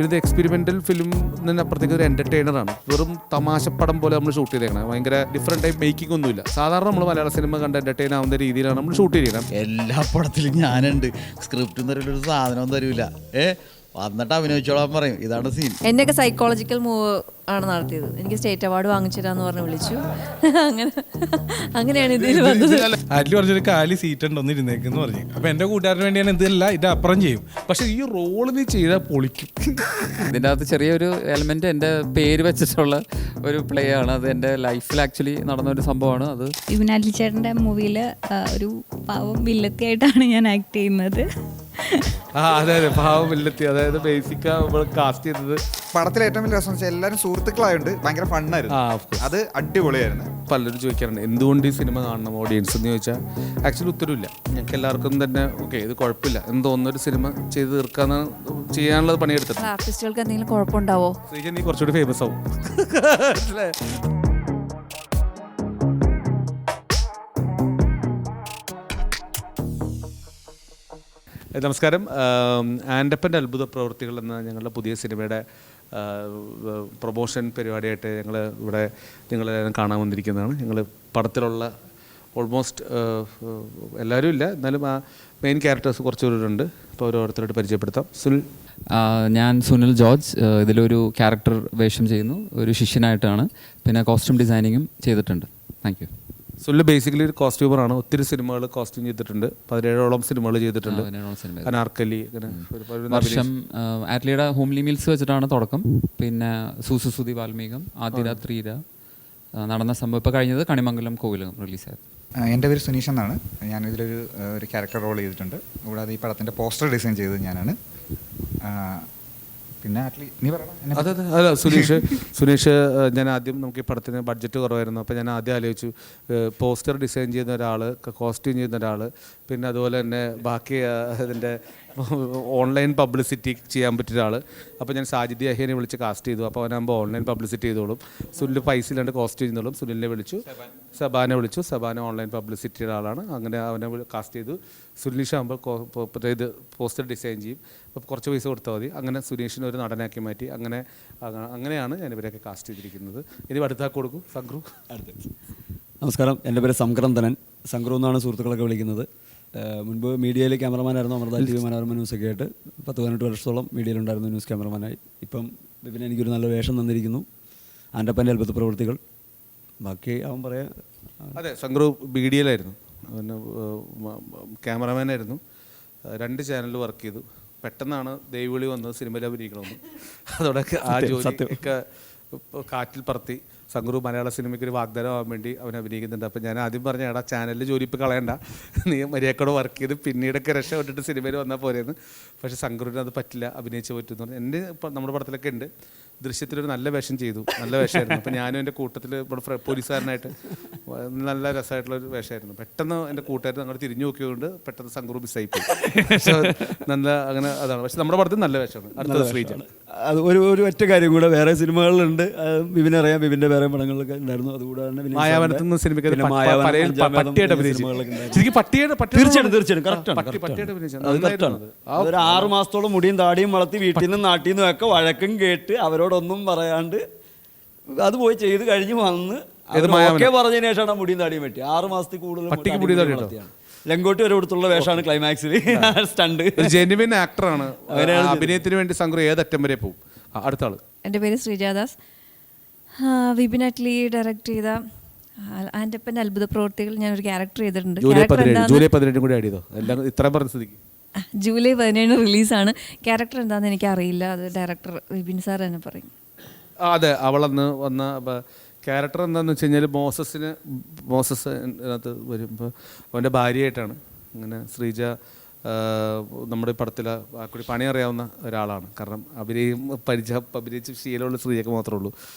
ഇത് experimental film അപ്പുറത്തേക്ക് ഒരു എൻ്റർടൈനറാണ്. വെറും തമാശപ്പടം പോലെ നമ്മൾ ഷൂട്ട് ചെയ്തേക്കണം. ഭയങ്കര ഡിഫറെൻ്റ് ടൈപ്പ് മേക്കിംഗ് ഒന്നുമില്ല. സാധാരണ നമ്മൾ മലയാള സിനിമ കണ്ട് എൻ്റർടൈൻ ആവുന്ന രീതിയിലാണ് നമ്മൾ ഷൂട്ട് ചെയ്യണം. എല്ലാ പടത്തിലും ഞാനുണ്ട്. സ്ക്രിപ്റ്റും തരില്ല, ഒരു സാധനവും തരൂല. വന്നിട്ട് അഭിനയിച്ചോളാൻ പറയും, ഇതാണ് സീൻ. എന്നെയൊക്കെ സൈക്കോളജിക്കൽ മൂവ് ആണ് നടത്തിയത്. എനിക്ക് സ്റ്റേറ്റ് അവാർഡ് വാങ്ങിച്ചിരാന്ന് പറഞ്ഞ് വിളിച്ചു. അങ്ങനെയാണ് ഇതിൽ വന്നത്. ആറ്റിൽ പറഞ്ഞൊരു കാലി സീറ്റ് ഉണ്ടോന്ന് ഇരുന്നേക്കെന്ന് പറഞ്ഞു. അപ്പൊ എന്റെ കൂട്ടുകാരന് വേണ്ടി ഞാൻ എന്തല്ല ഇത് അപ്പുറം ചെയ്യും. പക്ഷെ ഈ റോള് നീ ചെയ്താൽ പൊളിക്കും. ഇതിൻ്റെ അകത്ത് ചെറിയൊരു എലമെന്റ് എൻ്റെ പേര് വെച്ചിട്ടുള്ള ഒരു പ്ലേ ആണ്. അത് എൻ്റെ ലൈഫിൽ ആക്ച്വലി നടന്ന ഒരു സംഭവമാണ്. അത് വിപിനാലി ചേട്ടൻ്റെ മൂവിയിൽ ഒരു പാവം വില്ലത്തിയായിട്ടാണ് ഞാൻ ആക്ട് ചെയ്യുന്നത്. അതെ അതെ, പാവം വില്ലത്തി. അതായത് ബേസിക് കാസ്റ്റ് ചെയ്തത്. പടത്തിലെ ഏറ്റവും വലിയ രസം വെച്ചാൽ എല്ലാവരും സുഹൃത്തുക്കളായതുകൊണ്ട് ഭയങ്കര ഫണ്ണായിരുന്നു. അത് അടിപൊളിയായിരുന്നു. പലരും ചോദിക്കാറുണ്ട് എന്തുകൊണ്ട് ഈ സിനിമ കാണണം ഓഡിയൻസ് എന്ന് ചോദിച്ചാൽ ആക്ച്വലി ഉത്തരവില്ല. ഞങ്ങൾക്ക് എല്ലാവർക്കും തന്നെ ഓക്കെ ഇത് കുഴപ്പമില്ല എന്ന് തോന്നുന്നൊരു സിനിമ ചെയ്ത് തീർക്കാന്ന് ചെയ്യാനുള്ളത് പണിയെടുത്തത്. ആർട്ടിസ്റ്റുകൾക്ക് എന്തെങ്കിലും കുഴപ്പമുണ്ടാവോ? ശ്രീജ നീ കുറച്ചുകൂടി ഫേമസ് ആവും. നമസ്കാരം. ആൻഡപ്പൻ്റെ അത്ഭുത പ്രവൃത്തികൾ എന്ന ഞങ്ങളുടെ പുതിയ സിനിമയുടെ പ്രൊമോഷൻ പരിപാടിയായിട്ട് ഞങ്ങൾ ഇവിടെ നിങ്ങളെ കാണാൻ വന്നിരിക്കുന്നതാണ്. ഞങ്ങൾ പടത്തിലുള്ള ഓൾമോസ്റ്റ് എല്ലാവരും ഇല്ല, എന്നാലും ആ മെയിൻ ക്യാരക്ടേഴ്സ് കുറച്ച് പേരുണ്ട്. അപ്പോൾ ഓരോരുത്തരായിട്ട് പരിചയപ്പെടുത്താം. ഞാൻ സുനിൽ ജോർജ്. ഇതിലൊരു ക്യാരക്ടർ വേഷം ചെയ്യുന്നു, ഒരു ശിഷ്യനായിട്ടാണ്. പിന്നെ കോസ്റ്റ്യൂം ഡിസൈനിങ്ങും ചെയ്തിട്ടുണ്ട്. Thank you. സുനിൽ ബേസിക്കലി ഒരു കോസ്റ്റ്യൂമറാണ്. ഒത്തിരി സിനിമകൾ കോസ്റ്റ്യൂം ചെയ്തിട്ടുണ്ട്. 17ഓളം സിനിമകൾ ചെയ്തിട്ടുണ്ട്. അനാർക്കലി, വർഷം ആറ്റ്ലിയുടെ ഹോംലി മീൽസ് വെച്ചിട്ടാണ് തുടക്കം. പിന്നെ സുസുസുതി വാൽമീകം, ആദിരാത്രീര നടന്ന സംഭവം ഇപ്പോൾ കഴിഞ്ഞത് കണിമംഗലം കോവിലകം റിലീസായിരുന്നു. എൻ്റെ പേര് സുനീഷ് എന്നാണ്. ഞാനിതിലൊരു ക്യാരക്ടർ റോൾ ചെയ്തിട്ടുണ്ട്. കൂടാതെ ഈ പടത്തിൻ്റെ പോസ്റ്റർ ഡിസൈൻ ചെയ്തത് ഞാനാണ്. പിന്നെ നീ പറയണം. അതെ സുനീഷ് ഞാൻ ആദ്യം നമുക്ക് ഈ പടത്തിന് ബഡ്ജറ്റ് കുറവായിരുന്നു. അപ്പോൾ ഞാൻ ആദ്യം ആലോചിച്ചു പോസ്റ്റർ ഡിസൈൻ ചെയ്യുന്ന ഒരാൾ, കോസ്റ്റ്യൂം ചെയ്യുന്ന ഒരാൾ, പിന്നെ അതുപോലെ തന്നെ ബാക്കി അതിൻ്റെ ഓൺലൈൻ പബ്ലിസിറ്റി ചെയ്യാൻ പറ്റിയ ഒരാൾ. അപ്പോൾ ഞാൻ സാജിദ് അഹിയനെ വിളിച്ച് കാസ്റ്റ് ചെയ്തു. അപ്പോൾ അവനാകുമ്പോൾ ഓൺലൈൻ പബ്ലിസിറ്റി ചെയ്തോളും. സുനിൽ പൈസ ഇല്ലാണ്ട് കോസ്റ്റ് ചെയ്യുന്നോളും. സുനിലിനെ വിളിച്ചു, സബാനെ വിളിച്ചു. സബാന ഓൺലൈൻ പബ്ലിസിറ്റിയുടെ ആളാണ്. അങ്ങനെ അവനെ കാസ്റ്റ് ചെയ്തു. സുനീഷ് ആകുമ്പോൾ ഇത് പോസ്റ്റർ ഡിസൈൻ ചെയ്യും. അപ്പോൾ കുറച്ച് പൈസ കൊടുത്താൽ മതി. അങ്ങനെ സുനീഷിനെ ഒരു നടനാക്കി മാറ്റി. അങ്ങനെയാണ് ഞാൻ ഇവരെയൊക്കെ കാസ്റ്റ് ചെയ്തിരിക്കുന്നത്. ഇനി അടുത്താക്കി കൊടുക്കും. സംക്രു. നമസ്കാരം, എൻ്റെ പേര് സംക്രന്ദനൻ. സംക്രു എന്നാണ് സുഹൃത്തുക്കളൊക്കെ വിളിക്കുന്നത്. മുൻപ് മീഡിയയിൽ ക്യാമറമാനായിരുന്നു. അമൃത TV, മനോരമ ന്യൂസൊക്കെ ആയിട്ട് 10-18 വർഷത്തോളം മീഡിയയിലുണ്ടായിരുന്നു ന്യൂസ് ക്യാമറമാനായി. ഇപ്പം വിപിൻ എനിക്കൊരു നല്ല വേഷം തന്നിരിക്കുന്നു. ആൻഡപ്പൻ്റെ അത്ഭുത പ്രവൃത്തികൾ. ബാക്കി അവൻ പറയാം. അതെ, സംക്രു മീഡിയയിലായിരുന്നു. പിന്നെ ക്യാമറമാനായിരുന്നു. 2 ചാനലിൽ വർക്ക് ചെയ്തു. പെട്ടെന്നാണ് ദൈവവിളി വന്നത് സിനിമയിൽ അഭിനയിക്കണമെന്ന്. അതോടെ ആ ജോലിയൊക്കെ കാറ്റിൽ പറത്തി. സംക്രു മലയാള സിനിമയ്ക്ക് ഒരു വാഗ്ദാനം ആവാൻ വേണ്ടി അവൻ അഭിനയിക്കുന്നുണ്ട്. അപ്പോൾ ഞാൻ ആദ്യം പറഞ്ഞ എടാ ചാനലിൽ ജോലി ഇപ്പോൾ കളയണ്ട, നീ മര്യാദയോടെ വർക്ക് ചെയ്ത് പിന്നീടൊക്കെ രക്ഷപ്പെട്ടിട്ട് സിനിമയിൽ വന്നാൽ പോരെയെന്ന്. പക്ഷേ സംക്രുവിന് അത് പറ്റില്ല, അഭിനയിച്ച് പറ്റുമെന്ന് പറഞ്ഞു. എൻ്റെ ഇപ്പം നമ്മുടെ പടത്തിലൊക്കെ ഉണ്ട്. ദൃശ്യത്തിലൊരു നല്ല വേഷം ചെയ്തു, നല്ല വേഷമായിരുന്നു. അപ്പോൾ ഞാനും എൻ്റെ കൂട്ടത്തിൽ ഇവിടെ പോലീസുകാരനായിട്ട് നല്ല രസമായിട്ടുള്ളൊരു വേഷമായിരുന്നു. പെട്ടെന്ന് എൻ്റെ കൂട്ടുകാർ അങ്ങോട്ട് തിരിഞ്ഞു നോക്കിയതുകൊണ്ട് പെട്ടെന്ന് സംക്രു മിസ്സായിപ്പോയി. നല്ല അങ്ങനെ അതാണ്. പക്ഷെ നമ്മുടെ പടത്തിൽ നല്ല വേഷമാണ്. അടുത്തത് ശ്രീജ. അത് ഒരു ഒറ്റ കാര്യം കൂടെ, വേറെ സിനിമകളിലുണ്ട്. വിപിനറിയാം, വിപിൻ്റെ വേറെ പടങ്ങളിലൊക്കെ ഉണ്ടായിരുന്നു. അതുകൂടാതെ മായാവനത്തുനിന്ന് സിനിമയ്ക്ക് ഒരു 6 മാസത്തോളം മുടിയും താടിയും വളർത്തി വീട്ടിൽ നിന്നും നാട്ടിൽ നിന്നും ഒക്കെ വഴക്കും കേട്ട് അവരോടൊന്നും പറയാണ്ട് അത് പോയി ചെയ്ത് കഴിഞ്ഞ് വന്ന് ഒക്കെ പറഞ്ഞതിന് ശേഷമാണ് മുടിയും താടിയും വെട്ടി. 6 മാസത്തിൽ കൂടുതൽ ലങ്കോട്ടി വരെ കൊടുത്തുള്ള വേഷമാണ് ക്ലൈമാക്സിൽ. സ്റ്റണ്ട്. ജെന്യുവിൻ ആക്ടറാണ്. അഭിനയത്തിന് വേണ്ടി സംക്രു ഏതറ്റം വരെ പോകും. അടുത്ത ആള്. എൻ്റെ പേര് ശ്രീജാദാസ്. വിപിൻ അറ്റ്ലി ഡയറക്റ്റ് ചെയ്ത ആൻഡപ്പൻ്റെ അത്ഭുത പ്രവൃത്തികൾ ഞാനൊരു ക്യാരക്ടർ ചെയ്തിട്ടുണ്ട്. ജൂലൈ 17 കൂടി ആഡ് ചെയ്തോ? എല്ലാം ഇത്രയും പറഞ്ഞ സ്ഥിതിക്ക് ജൂലൈ 17 റിലീസാണ്. ക്യാരക്ടർ എന്താണെന്ന് എനിക്കറിയില്ല, അത് ഡയറക്ടർ വിപിൻ സാർ തന്നെ പറയും. അതെ, അവളന്ന് വന്ന ക്യാരക്ടർ എന്താണെന്ന് വെച്ച് കഴിഞ്ഞാൽ മോസസ് അതിനകത്ത് വരുമ്പോൾ അവൻ്റെ ഭാര്യയായിട്ടാണ്. അങ്ങനെ ശ്രീജ നമ്മുടെ പടത്തിൽ കൂടി പണി അറിയാവുന്ന ഒരാളാണ്. കാരണം അഭിനയിച്ച് ശീലമുള്ള ശ്രീജയ്ക്ക് മാത്രമേ ഉള്ളൂ.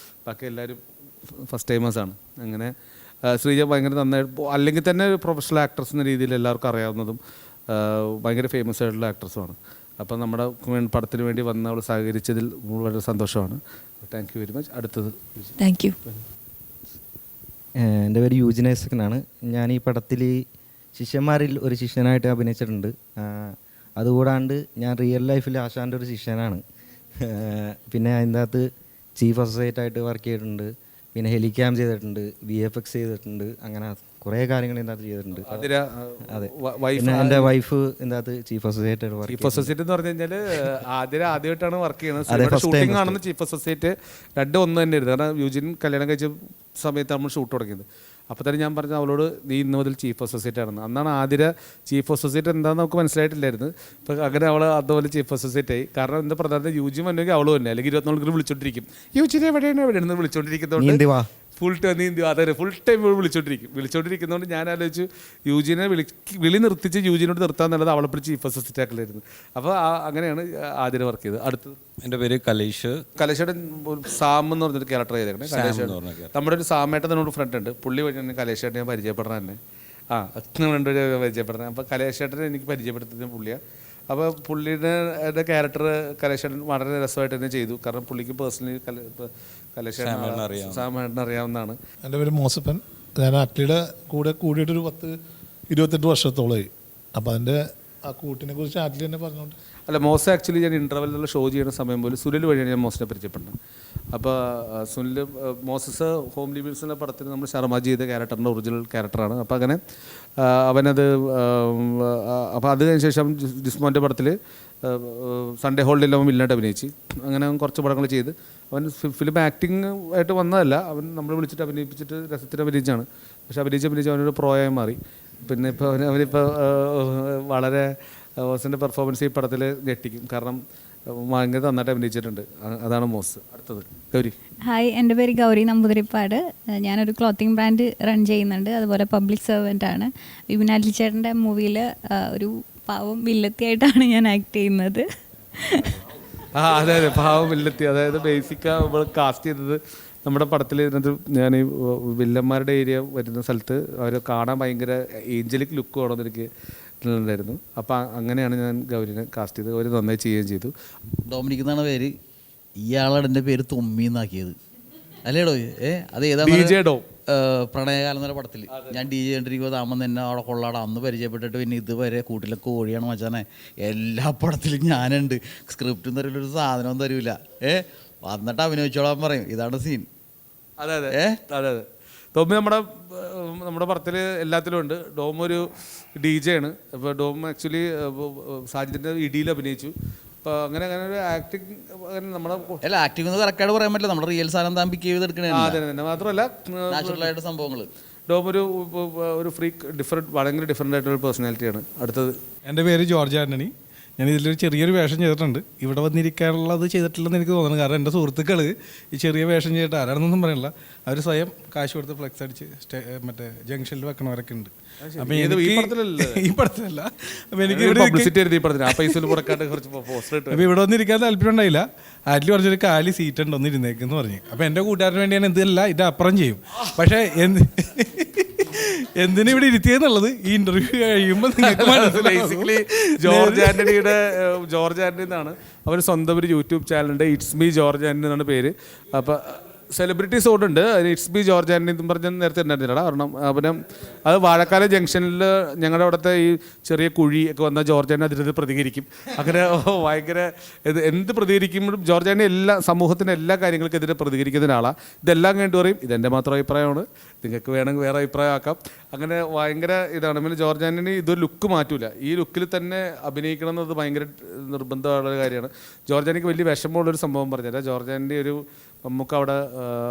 ബാക്കി എല്ലാവരും ഫസ്റ്റ് ടൈമേഴ്സാണ്. അങ്ങനെ ശ്രീജ ഭയങ്കര നന്നായിട്ട്, അല്ലെങ്കിൽ തന്നെ ഒരു പ്രൊഫഷണൽ ആക്ട്രസ് എന്ന രീതിയിൽ എല്ലാവർക്കും അറിയാവുന്നതും ഭയങ്കര ഫേമസ് ആയിട്ടുള്ള ആക്ട്രസുമാണ്. അപ്പം നമ്മുടെ പടത്തിന് വേണ്ടി വന്ന് അവൾ സഹകരിച്ചതിൽ വളരെ സന്തോഷമാണ്. Thank you very much. അടുത്തത്. Thank you. എൻ്റെ പേര് യൂജിനേസകനാണ്. ഞാൻ ഈ പടത്തിൽ ശിഷ്യന്മാരിൽ ഒരു ശിഷ്യനായിട്ട് അഭിനയിച്ചിട്ടുണ്ട്. അതുകൂടാണ്ട് ഞാൻ റിയൽ ലൈഫിൽ ആശാൻ്റെ ഒരു ശിഷ്യനാണ്. പിന്നെ അതിൻ്റെ അകത്ത് ചീഫ് അസോസിയേറ്റ് ആയിട്ട് വർക്ക് ചെയ്തിട്ടുണ്ട്. പിന്നെ ഹെലിക്യാം ചെയ്തിട്ടുണ്ട്, VFX ചെയ്തിട്ടുണ്ട്, അങ്ങനെ കുറേ കാര്യങ്ങൾ ഇതിൻ്റെ അകത്ത് ചെയ്തിട്ടുണ്ട്. അതെ, പിന്നെ എൻ്റെ വൈഫ് ഇതിൻ്റെ അകത്ത് ചീഫ് അസോസിയേറ്റ് ആയിട്ട് ചീഫ് അസോസിയേറ്റ് എന്ന് പറഞ്ഞു കഴിഞ്ഞാൽ ആദ്യമായിട്ടാണ് വർക്ക് ചെയ്യുന്നത്. ഷൂട്ടിംഗ് ആണെന്ന് ചീഫ് അസോസിയേറ്റ് രണ്ടും ഒന്ന് തന്നെ ആയിരുന്നു. കാരണം യൂജിൻ കല്യാണം കഴിച്ച സമയത്ത് നമ്മൾ ഷൂട്ട് തുടങ്ങിയത്. അപ്പോൾ തന്നെ ഞാൻ പറഞ്ഞു അവളോട് നീ ഇന്ന് മുതൽ ചീഫ് അസോസിയേറ്റ് ആണെന്ന്. അന്നാണ് ആതിര ചീഫ് അസോസിയേറ്റ് എന്താണെന്ന് നമുക്ക് മനസ്സിലായിട്ടില്ലായിരുന്നു. ഇപ്പോൾ അങ്ങനെ അവൾ അതുപോലെ ചീഫ് അസോസിയേറ്റ് ആയി. കാരണം എന്താ പ്രധാന യൂജി വന്നെങ്കിൽ അവൾ തന്നെ, അല്ലെങ്കിൽ 24 മണിക്കൂർ വിളിച്ചോണ്ടിരിക്കും, യൂജിനെ എവിടെയാണ് വിളിച്ചോണ്ടിരിക്കുന്നതുകൊണ്ട് ഫുൾ ടൈം അതെ ഫുൾ ടൈം വിളിച്ചോണ്ടിരിക്കുന്നതുകൊണ്ട് ഞാൻ ആലോചിച്ചു യൂജിനെ വിളി നിർത്തിച്ച് യൂജിനോട് നിർത്താൻ നല്ലത് അവളെ പിടിച്ച് ചീഫ് അസോസിയേറ്റ് ആക്കലായിരുന്നു. അപ്പോൾ അങ്ങനെയാണ് ആതിര വർക്ക് ചെയ്തത്. അടുത്ത് എൻ്റെ പേര് കലേഷ്. കലേഷയുടെ സാം എന്ന് പറഞ്ഞൊരു ക്യാരക്ടർ ചെയ്തേക്കണേ. കലേഷ് നമ്മുടെ ഒരു സാമേട്ടൻ എന്നോട് ഫ്രണ്ട് ഉണ്ട്, പുള്ളി വഴി കലേഷേട്ടനെ ഞാൻ പരിചയപ്പെടണം തന്നെ. രണ്ടുപേരും പരിചയപ്പെടണം. അപ്പോൾ കലേഷേട്ടനെ എനിക്ക് പരിചയപ്പെടുത്തുന്ന പുള്ളിയാണ്. അപ്പോൾ പുള്ളിയുടെ ക്യാരക്ടർ കലേഷേട്ടൻ വളരെ രസമായിട്ട് തന്നെ ചെയ്തു. കാരണം പുള്ളിക്ക് പേഴ്സണലി കലേഷേട്ടൻ സാമേട്ടനെ അറിയാവുന്നതാണ്. എൻ്റെ പേര് മോസപ്പൻ. ഞാൻ ആറ്റ്ലിയുടെ കൂടെ കൂടിയിട്ടൊരു 28 വർഷത്തോളമായി. അപ്പോൾ അതിൻ്റെ ആ കൂട്ടിനെ കുറിച്ച് ആറ്റ്ലി തന്നെ പറഞ്ഞോണ്ട്. അല്ല, മോശ ആക്ച്വലി ഞാൻ ഇൻ്റർവെല്ലിലുള്ള ഷോ ചെയ്യുന്ന സമയം പോലും സുനിൽ വഴിയാണ് ഞാൻ മോശനെ പരിചയപ്പെടുന്നത്. അപ്പോൾ സുനിൽ മോസസ് ഹോം ലിവിൽസിൻ്റെ പടത്തിൽ നമ്മൾ ശർമാജി ചെയ്ത ക്യാരക്ടറിൻ്റെ ഒറിജിനൽ ക്യാരക്ടറാണ്. അപ്പോൾ അങ്ങനെ അവനത് അപ്പോൾ അത് കഴിഞ്ഞ ശേഷം ജിസ്മോൻ്റെ പടത്തിൽ സൺഡേ ഹോളിഡേയിൽ അവൻ വില്ലനായിട്ട് അഭിനയിച്ച്. അങ്ങനെ അവൻ കുറച്ച് പടങ്ങൾ ചെയ്ത് അവൻ ഫിലിം ആക്ടിങ് ആയിട്ട് വന്നതല്ല, അവൻ നമ്മൾ വിളിച്ചിട്ട് അഭിനയിപ്പിച്ചിട്ട് രസത്തിന് അഭിനയിച്ചാണ്. പക്ഷെ അഭിനയിച്ച് അവനൊരു പ്രോയായി മാറി. പിന്നെ ഇപ്പോൾ അവനിപ്പോൾ വളരെ മോസിൻ്റെ പെർഫോമൻസ് ഈ പടത്തിൽ ഞെട്ടിക്കും. കാരണം ഭയങ്കര നന്നായിട്ട് അഭിനയിച്ചിട്ടുണ്ട്. അതാണ് മോസ്. അടുത്തത് ഗൗരി. ഹായ്, എൻ്റെ പേര് ഗൗരി നമ്പൂതിരിപ്പാട്. ഞാനൊരു ക്ലോത്തിങ് ബ്രാൻഡ് റൺ ചെയ്യുന്നുണ്ട്, അതുപോലെ പബ്ലിക് സെർവൻ്റ് ആണ്. വിപിൻ ആറ്റ്ലി ചേട്ടൻ്റെ മൂവിയിൽ ഒരു പാവം വില്ലത്തിയായിട്ടാണ് ഞാൻ ആക്ട് ചെയ്യുന്നത്. അതെ പാവം വില്ലത്തി. അതായത് ബേസിക്കാണ് നമ്മൾ കാസ്റ്റ് ചെയ്തത്. നമ്മുടെ പടത്തിൽ ഇതിനകത്ത് ഞാൻ ഈ വില്ലന്മാരുടെ ഏരിയ വരുന്ന സ്ഥലത്ത് അവർ കാണാൻ ഭയങ്കര ഏഞ്ചലിക് ലുക്ക് വേണമെന്ന് എനിക്ക് ഉണ്ടായിരുന്നു. അപ്പം അങ്ങനെയാണ് ഞാൻ ഗൗരിനെ കാസ്റ്റ് ചെയ്തത്. അവർ നന്നായി ചെയ്യുകയും ചെയ്തു. ഡൊമിനിക് എന്നാണ് പേര്. ഇയാളാണ് എൻ്റെ പേര് തൊമ്മി എന്നാക്കിയത് അല്ലേടോ? അത് ഏതാണ് പ്രണയകാലം എന്ന പടത്തിൽ ഞാൻ DJ കണ്ടിരിക്കുമ്പോൾ താമം തന്നെ അവിടെ കൊള്ളാടാ അന്ന് പരിചയപ്പെട്ടിട്ട് പിന്നെ ഇതുവരെ കൂട്ടിലെ കോഴിയാണ് മച്ചാനെ. എല്ലാ പടത്തിലും ഞാനുണ്ട്. സ്ക്രിപ്റ്റും തരില്ല, ഒരു സാധനവും തരൂല. വന്നിട്ട് അഭിനയിച്ചോളാൻ പറയും, ഇതാണ് സീൻ. അതെ അതെ അതെ അതെ ടോമി നമ്മുടെ പടത്തിൽ എല്ലാത്തിലും ഉണ്ട്. ഡോം ഒരു DJ ആണ്. അപ്പോൾ ഡോം ആക്ച്വലി സാജിദിൻ്റെ ഇടിയിൽ അഭിനയിച്ചു. അപ്പോൾ അങ്ങനെ ഒരു ആക്ടിങ് അങ്ങനെ നമ്മുടെ അല്ല ആക്ടിങ് ഒന്ന് കറക്റ്റായിട്ട് പറയാൻ പറ്റില്ല. നമ്മുടെ റിയൽ സാധനം താൻ പിക്ക് ചെയ്തെടുക്കണേ. അതെ തന്നെ മാത്രമല്ല നാച്ചുറലായിട്ട് സംഭവങ്ങൾ. ഡോം ഒരു ഫ്രീക്ക് ഭയങ്കര ഡിഫറെൻ്റ് ആയിട്ടുള്ള പേഴ്സണാലിറ്റിയാണ്. അടുത്തത് എൻ്റെ പേര് ജോർജ് ആൻ്റണി. ഞാൻ ഇതിലൊരു ചെറിയൊരു വേഷം ചെയ്തിട്ടുണ്ട്. ഇവിടെ വന്നിരിക്കാനുള്ളത് ചെയ്തിട്ടില്ലെന്ന് എനിക്ക് തോന്നുന്നു. കാരണം എൻ്റെ സുഹൃത്തുക്കൾ ഈ ചെറിയ വേഷം ചെയ്തിട്ട് ആരാണെന്നൊന്നും പറയണില്ല, അവർ സ്വയം കാശ് കൊടുത്ത് ഫ്ലെക്സ് അടിച്ച് മറ്റേ ജംഗ്ഷനിൽ വെക്കണവരൊക്കെ ഉണ്ട്. അപ്പം ഈ പടത്തിലല്ല. അപ്പം എനിക്ക് അപ്പോൾ ഇവിടെ വന്നിരിക്കാൻ താല്പര്യം ഉണ്ടായില്ല. ആറ്റിൽ പറഞ്ഞൊരു കാലി സീറ്റ് ഉണ്ട് ഒന്നിരുന്നേക്കെന്ന് പറഞ്ഞു. അപ്പം എൻ്റെ കൂട്ടുകാരന് വേണ്ടി ഞാൻ എന്തല്ല ഇത് അപ്പുറം ചെയ്യും. പക്ഷേ എന്തിനാ ഇവിടെ ഇരുത്തിയെന്നുള്ളത് ഈ ഇന്റർവ്യൂ കഴിയുമ്പോൾ ബേസിക്കലി ജോർജ് ആൻ്റണി എന്നാണ് അവർ സ്വന്തം ഒരു യൂട്യൂബ് ചാനലുണ്ട്. ഇറ്റ്സ് മീ ജോർജ് ആൻ്റണി എന്നാണ് പേര്. അപ്പോൾ സെലിബ്രിറ്റീസ് ഓടുണ്ട്. ഇറ്റ്സ് മീ ജോർജ് ആൻ്റണി എന്ന് പറഞ്ഞാൽ നേരത്തെ ഉണ്ടായിരുന്നില്ല. കാരണം അവന് അത് വാഴക്കാല ജംഗ്ഷനിൽ ഞങ്ങളുടെ അവിടുത്തെ ഈ ചെറിയ കുഴി ഒക്കെ വന്ന ജോർജ് ആൻ്റണി അതിനത് പ്രതികരിക്കും. അങ്ങനെ ഭയങ്കര എന്ത് പ്രതികരിക്കുമ്പോഴും ജോർജ് ആൻ്റണി സമൂഹത്തിൻ്റെ എല്ലാ കാര്യങ്ങൾക്കെതിരെ പ്രതികരിക്കുന്ന ഒരാളാണ്. ഇതെല്ലാം കഴിഞ്ഞിട്ട് പറയും ഇതെൻ്റെ മാത്രം അഭിപ്രായമാണ്, നിങ്ങൾക്ക് വേണമെങ്കിൽ വേറെ അഭിപ്രായം ആക്കാം. അങ്ങനെ ഭയങ്കര ഇതാണ്. പിന്നെ ജോർജ് ആൻ്റണി ഇതൊരു ലുക്ക് മാറ്റൂല. ഈ ലുക്കിൽ തന്നെ അഭിനയിക്കണം എന്നത് ഭയങ്കര നിർബന്ധമുള്ള കാര്യമാണ്. ജോർജ് ആൻ്റണിക്ക് വലിയ വിഷമമുള്ളൊരു സംഭവം പറഞ്ഞുതരാം. ജോർജ് ആൻ്റണി നമുക്ക് അവിടെ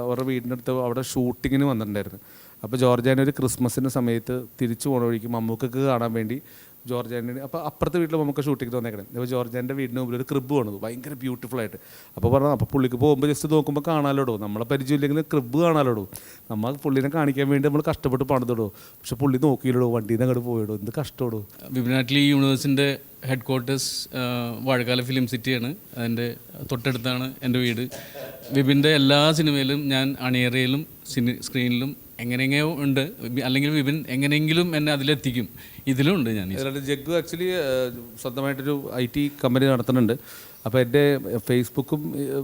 അവരുടെ വീടിൻ്റെ അടുത്ത് അവിടെ ഷൂട്ടിങ്ങിന് വന്നിട്ടുണ്ടായിരുന്നു. അപ്പോൾ ജോർജ് ആൻ്റണി ഒരു ക്രിസ്മസിൻ്റെ സമയത്ത് തിരിച്ചു പോകണ വഴിക്ക് മമ്മൂക്കക്ക് കാണാൻ വേണ്ടി ജോർജ് ആൻ്റണി അപ്പോൾ അപ്പുറത്തെ വീട്ടിൽ നമുക്ക് ഷൂട്ടിങ്ങിന് വന്നേക്കണം. അപ്പോൾ ജോർജ് ആൻ്റണിയുടെ വീടിന് മുമ്പിൽ ഒരു ക്രിബ് വന്നത് ഭയങ്കര ബ്യൂട്ടിഫുൾ ആയിട്ട്. അപ്പോൾ പറഞ്ഞു അപ്പോൾ പുള്ളിക്ക് പോകുമ്പോൾ ജസ്റ്റ് നോക്കുമ്പോൾ കാണാലോടോ, നമ്മളെ പരിചയമില്ലെങ്കിൽ ക്രിബ് കാണാലോടോ, നമ്മൾ പുള്ളിനെ കാണിക്കാൻ വേണ്ടി നമ്മൾ കഷ്ടപ്പെട്ട് പണിതിടോ. പക്ഷെ പുള്ളി നോക്കിയില്ലടോ, വണ്ടിയിൽ നിന്ന് അങ്ങോട്ട് പോയിടോ, എന്ത് കഷ്ടമാടോ. വിപിൻ ആറ്റ്ലി യൂണിവേഴ്സിൻ്റെ ഹെഡ് ക്വാർട്ടേഴ്സ് വാഴക്കാല ഫിലിം സിറ്റിയാണ്. അതിൻ്റെ തൊട്ടടുത്താണ് എൻ്റെ വീട്. വിപിൻ്റെ എല്ലാ സിനിമയിലും ഞാൻ അണിയറയിലും സ്ക്രീനിലും എങ്ങനെയെങ്കിലും ഉണ്ട്. അല്ലെങ്കിൽ വിപിൻ എങ്ങനെയെങ്കിലും എന്നെ അതിലെത്തിക്കും. ഇതിലും ഉണ്ട് ഞാൻ. ജഗ്ഗു ആക്ച്വലി സ്വന്തമായിട്ടൊരു IT കമ്പനി നടത്തുന്നുണ്ട്. അപ്പോൾ എൻ്റെ ഫേസ്ബുക്കും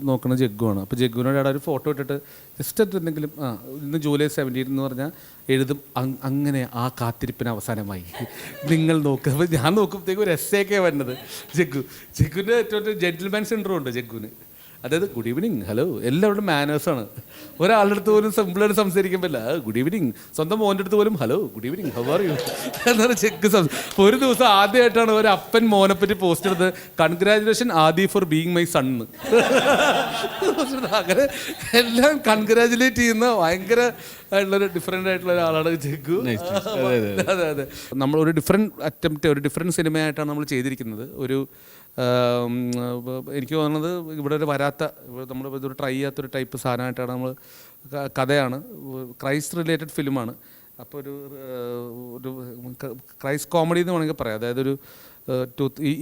നോക്കുന്ന ജഗ്ഗുവാണ്. അപ്പോൾ ജഗ്ഗുവിനോട് അവിടെ ഒരു ഫോട്ടോ ഇട്ടിട്ട് ജസ്റ്റ് എന്തെങ്കിലും ഇന്ന് ജൂലൈ 17 എന്ന് പറഞ്ഞാൽ എഴുതും അങ്ങനെ ആ കാത്തിരിപ്പിന് അവസാനമായി നിങ്ങൾ നോക്കുക. അപ്പോൾ ഞാൻ നോക്കുമ്പോഴത്തേക്കും ഒരു essay ഒക്കെ വരുന്നത് ജഗ്ഗുവിൻ്റെ ഏറ്റവും ജെന്റിൽമാൻ സിൻഡ്രോം ഉണ്ട് ജഗ്ഗുവിന്. അതായത് ഗുഡ് ഈവനിങ്, ഹലോ, എല്ലാവരുടെ മാനേഴ്സാണ്. ഒരാളുടെ അടുത്ത് പോലും സിമ്പിളായിട്ട് സംസാരിക്കാൻ പറ്റില്ല. Good evening. സ്വന്തം മോൻ്റെ അടുത്ത് പോലും hello, good evening, how are you എന്നാണ് ചെക്ക്. ഒരു ദിവസം ആദ്യമായിട്ടാണ് ഒരു അപ്പൻ മോനെ പറ്റി പോസ്റ്റ് എടുത്ത് congratulation Adi for being my son. അങ്ങനെ എല്ലാം കൺഗ്രാജുലേറ്റ് ചെയ്യുന്ന ഭയങ്കര ആയിട്ടുള്ളൊരു ഡിഫറെൻ്റ് ആയിട്ടുള്ള ഒരാളാണ് ജഗ്ഗു. അതെ അതെ, നമ്മളൊരു ഡിഫറെൻറ്റ് ഒരു ഡിഫറെൻറ്റ് സിനിമയായിട്ടാണ് നമ്മൾ ചെയ്തിരിക്കുന്നത്. ഒരു എനിക്ക് തോന്നുന്നത് ഇവിടെ ഒരു വരാത്ത, നമ്മൾ ഇതൊരു ട്രൈ ചെയ്യാത്തൊരു ടൈപ്പ് സാധനമായിട്ടാണ് നമ്മൾ. കഥയാണ്, ക്രൈസ്റ്റ് റിലേറ്റഡ് ഫിലിമാണ്. അപ്പോൾ ഒരു ക്രൈസ്റ്റ് കോമഡി എന്ന് വേണമെങ്കിൽ പറയാം. അതായത് ഒരു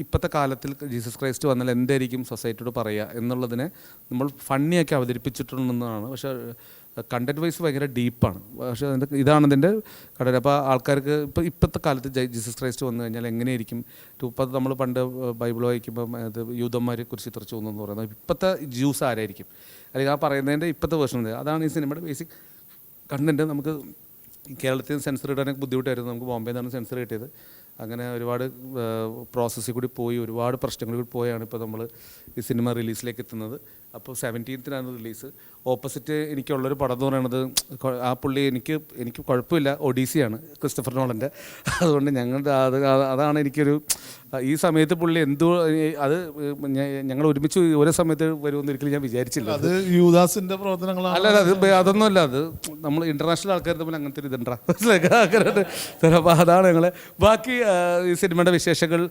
ഇപ്പോഴത്തെ കാലത്തിൽ ജീസസ് ക്രൈസ്റ്റ് വന്നാൽ എന്തായിരിക്കും സൊസൈറ്റിയോട് പറയുക എന്നുള്ളതിനെ നമ്മൾ ഫണ്ണിയാക്കി അവതരിപ്പിച്ചിട്ടുണ്ടെന്നാണ്. പക്ഷേ കണ്ടന്റ് വൈസ് ഭയങ്കര ഡീപ്പാണ്. പക്ഷേ അതിൻ്റെ ഇതാണ് ഇതിൻ്റെ കടൽ. അപ്പോൾ ആൾക്കാർക്ക് ഇപ്പോഴത്തെ കാലത്ത് ജീസസ് ക്രൈസ്റ്റ് വന്നു കഴിഞ്ഞാൽ എങ്ങനെയായിരിക്കും, ഇപ്പം നമ്മൾ പണ്ട് ബൈബിൾ വായിക്കുമ്പം അത് യൂതന്മാരെ കുറിച്ച് ചിത്രിച്ചു എന്ന് പറയുന്നത് ഇപ്പോഴത്തെ ജ്യൂസ് ആരായിരിക്കും, അല്ലെങ്കിൽ ആ പറയുന്നതിൻ്റെ ഇപ്പോഴത്തെ വേർഷൻ. അതാണ് ഈ സിനിമയുടെ ബേസിക് കണ്ടന്റ്. നമുക്ക് കേരളത്തിൽ സെൻസർ ഇടാനൊക്കെ ബുദ്ധിമുട്ടായിരുന്നു. നമുക്ക് ബോംബെയിൽ നിന്നാണ് സെൻസർ കിട്ടിയത്. അങ്ങനെ ഒരുപാട് പ്രോസസ്സിൽ കൂടി പോയി, ഒരുപാട് പ്രശ്നങ്ങളിൽ കൂടി പോയാണ് ഇപ്പോൾ നമ്മൾ ഈ സിനിമ റിലീസിലേക്ക് എത്തുന്നത്. അപ്പോൾ 17th റിലീസ്. ഓപ്പോസിറ്റ് എനിക്കുള്ളൊരു പടം എന്ന് പറയുന്നത്, ആ പുള്ളി എനിക്ക് കുഴപ്പമില്ല, ഒഡീസിയാണ്, ക്രിസ്റ്റഫർ നോളൻ്റെ. അതുകൊണ്ട് ഞങ്ങളുടെ അതാണ് എനിക്കൊരു ഈ സമയത്ത് പുള്ളി അത് ഞങ്ങൾ ഒരുമിച്ച് ഒരേ സമയത്ത് വരുമെന്ന് ഒരിക്കലും ഞാൻ വിചാരിച്ചില്ല. അത് യൂദാസിന്റെ പ്രവർത്തനങ്ങളാണ്. അല്ല അതൊന്നുമല്ല, അത് നമ്മൾ ഇന്റർനാഷണൽ ആൾക്കാർ തമ്മിൽ അങ്ങനത്തെ ഒരു ഇതുണ്ടാ. അപ്പോൾ അതാണ് ഞങ്ങൾ. ബാക്കി ഈ സിനിമയുടെ വിശേഷങ്ങൾ,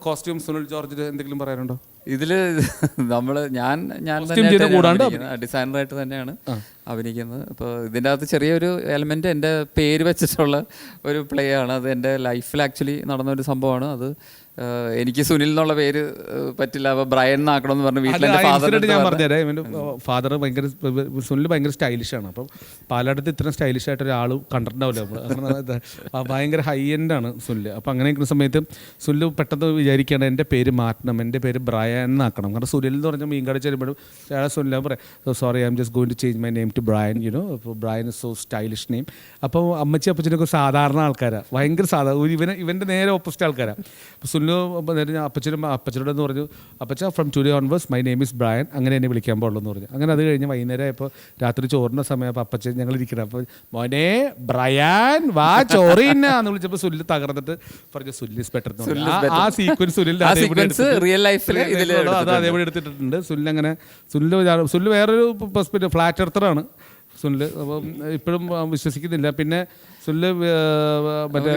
കോസ്റ്റ്യൂം, സുനിൽ ജോർജ് എന്തെങ്കിലും പറയാനുണ്ടോ? ഇതിൽ ഞാൻ ഡിസൈനറായിട്ട് തന്നെയാണ് അഭിനയിക്കുന്നത്. അപ്പോൾ ഇതിൻ്റെ അകത്ത് ചെറിയൊരു എലമെൻറ്റ് എൻ്റെ പേര് വെച്ചിട്ടുള്ള ഒരു പ്ലേ ആണ്. അത് എൻ്റെ ലൈഫിൽ ആക്ച്വലി നടന്ന ഒരു സംഭവമാണ്. അത് എനിക്ക് സുനിൽ എന്നുള്ള പേര് പറ്റില്ല, അപ്പോൾ ബ്രയൻ എന്നാക്കണമെന്ന് പറഞ്ഞു വീട്ടിൽ എൻ്റെ ഫാദർ. ഞാൻ പറഞ്ഞുതരാം, ഇവൻ്റെ ഫാദർ ഭയങ്കര, സുനിൽ ഭയങ്കര സ്റ്റൈലിഷാണ്. അപ്പം പാലക്കാട് ഇത്രയും സ്റ്റൈലിഷ് ആയിട്ട് ഒരാൾ കണ്ടിട്ടുണ്ടാവില്ല നമ്മൾ. ഭയങ്കര ഹൈ എൻഡാണ് സുനിൽ. അപ്പോൾ അങ്ങനെ നിൽക്കുന്ന സമയത്ത് സുനിൽ പെട്ടെന്ന് വിചാരിക്കുകയാണ് എൻ്റെ പേര് മാറ്റണം, എൻ്റെ പേര് ബ്രയൻ എന്നാക്കണം. കാരണം സുനിൽ എന്ന് പറഞ്ഞാൽ മീൻകാട് ചെല്ലുമ്പോഴും സുനിൽ പറയാം sorry I'm just going to change my name to Brian, you know. അപ്പോൾ Brian is so stylish name. അപ്പോൾ അമ്മച്ചി അപ്പച്ചനൊക്കെ സാധാരണ ആൾക്കാരാണ്, ഭയങ്കര ഇവൻ്റെ നേരെ ഓപ്പോസിറ്റ് ആൾക്കാരാണ്. അപ്പോൾ സുനിൽ അപ്പച്ചനോടെന്ന് പറഞ്ഞു, അപ്പച്ച from today onwards my name is Brian, അങ്ങനെ എന്നെ വിളിക്കാൻ പാടുള്ളൂ എന്ന് പറഞ്ഞു. അങ്ങനെ അത് കഴിഞ്ഞ് വൈകുന്നേരം ആയപ്പോൾ രാത്രി ചോറിൻ്റെ സമയം, അപ്പോൾ അപ്പച്ചൻ ഞങ്ങൾ ഇരിക്കണം. അപ്പോൾ മോനെ ബ്രയൻ വാ ചോറി എന്ന് വിളിച്ചപ്പോൾ സുനിൽ തകർന്നിട്ട് പറഞ്ഞു സുനിൽ ഇസ് ബെറ്റർ എന്ന് പറഞ്ഞു. ആ സീക്വൻസ് സുനിൽ റിയൽ ലൈഫിൽ അത് അതേപോലെ എടുത്തിട്ടുണ്ട്. സുനിൽ വേറൊരു പെർസ്പെക്റ്റീവ്, ഫ്ലാറ്റ് എർത്തറാണ് സുനിൽ. അപ്പം ഇപ്പോഴും വിശ്വസിക്കുന്നില്ല. പിന്നെ സുനിൽ മറ്റേ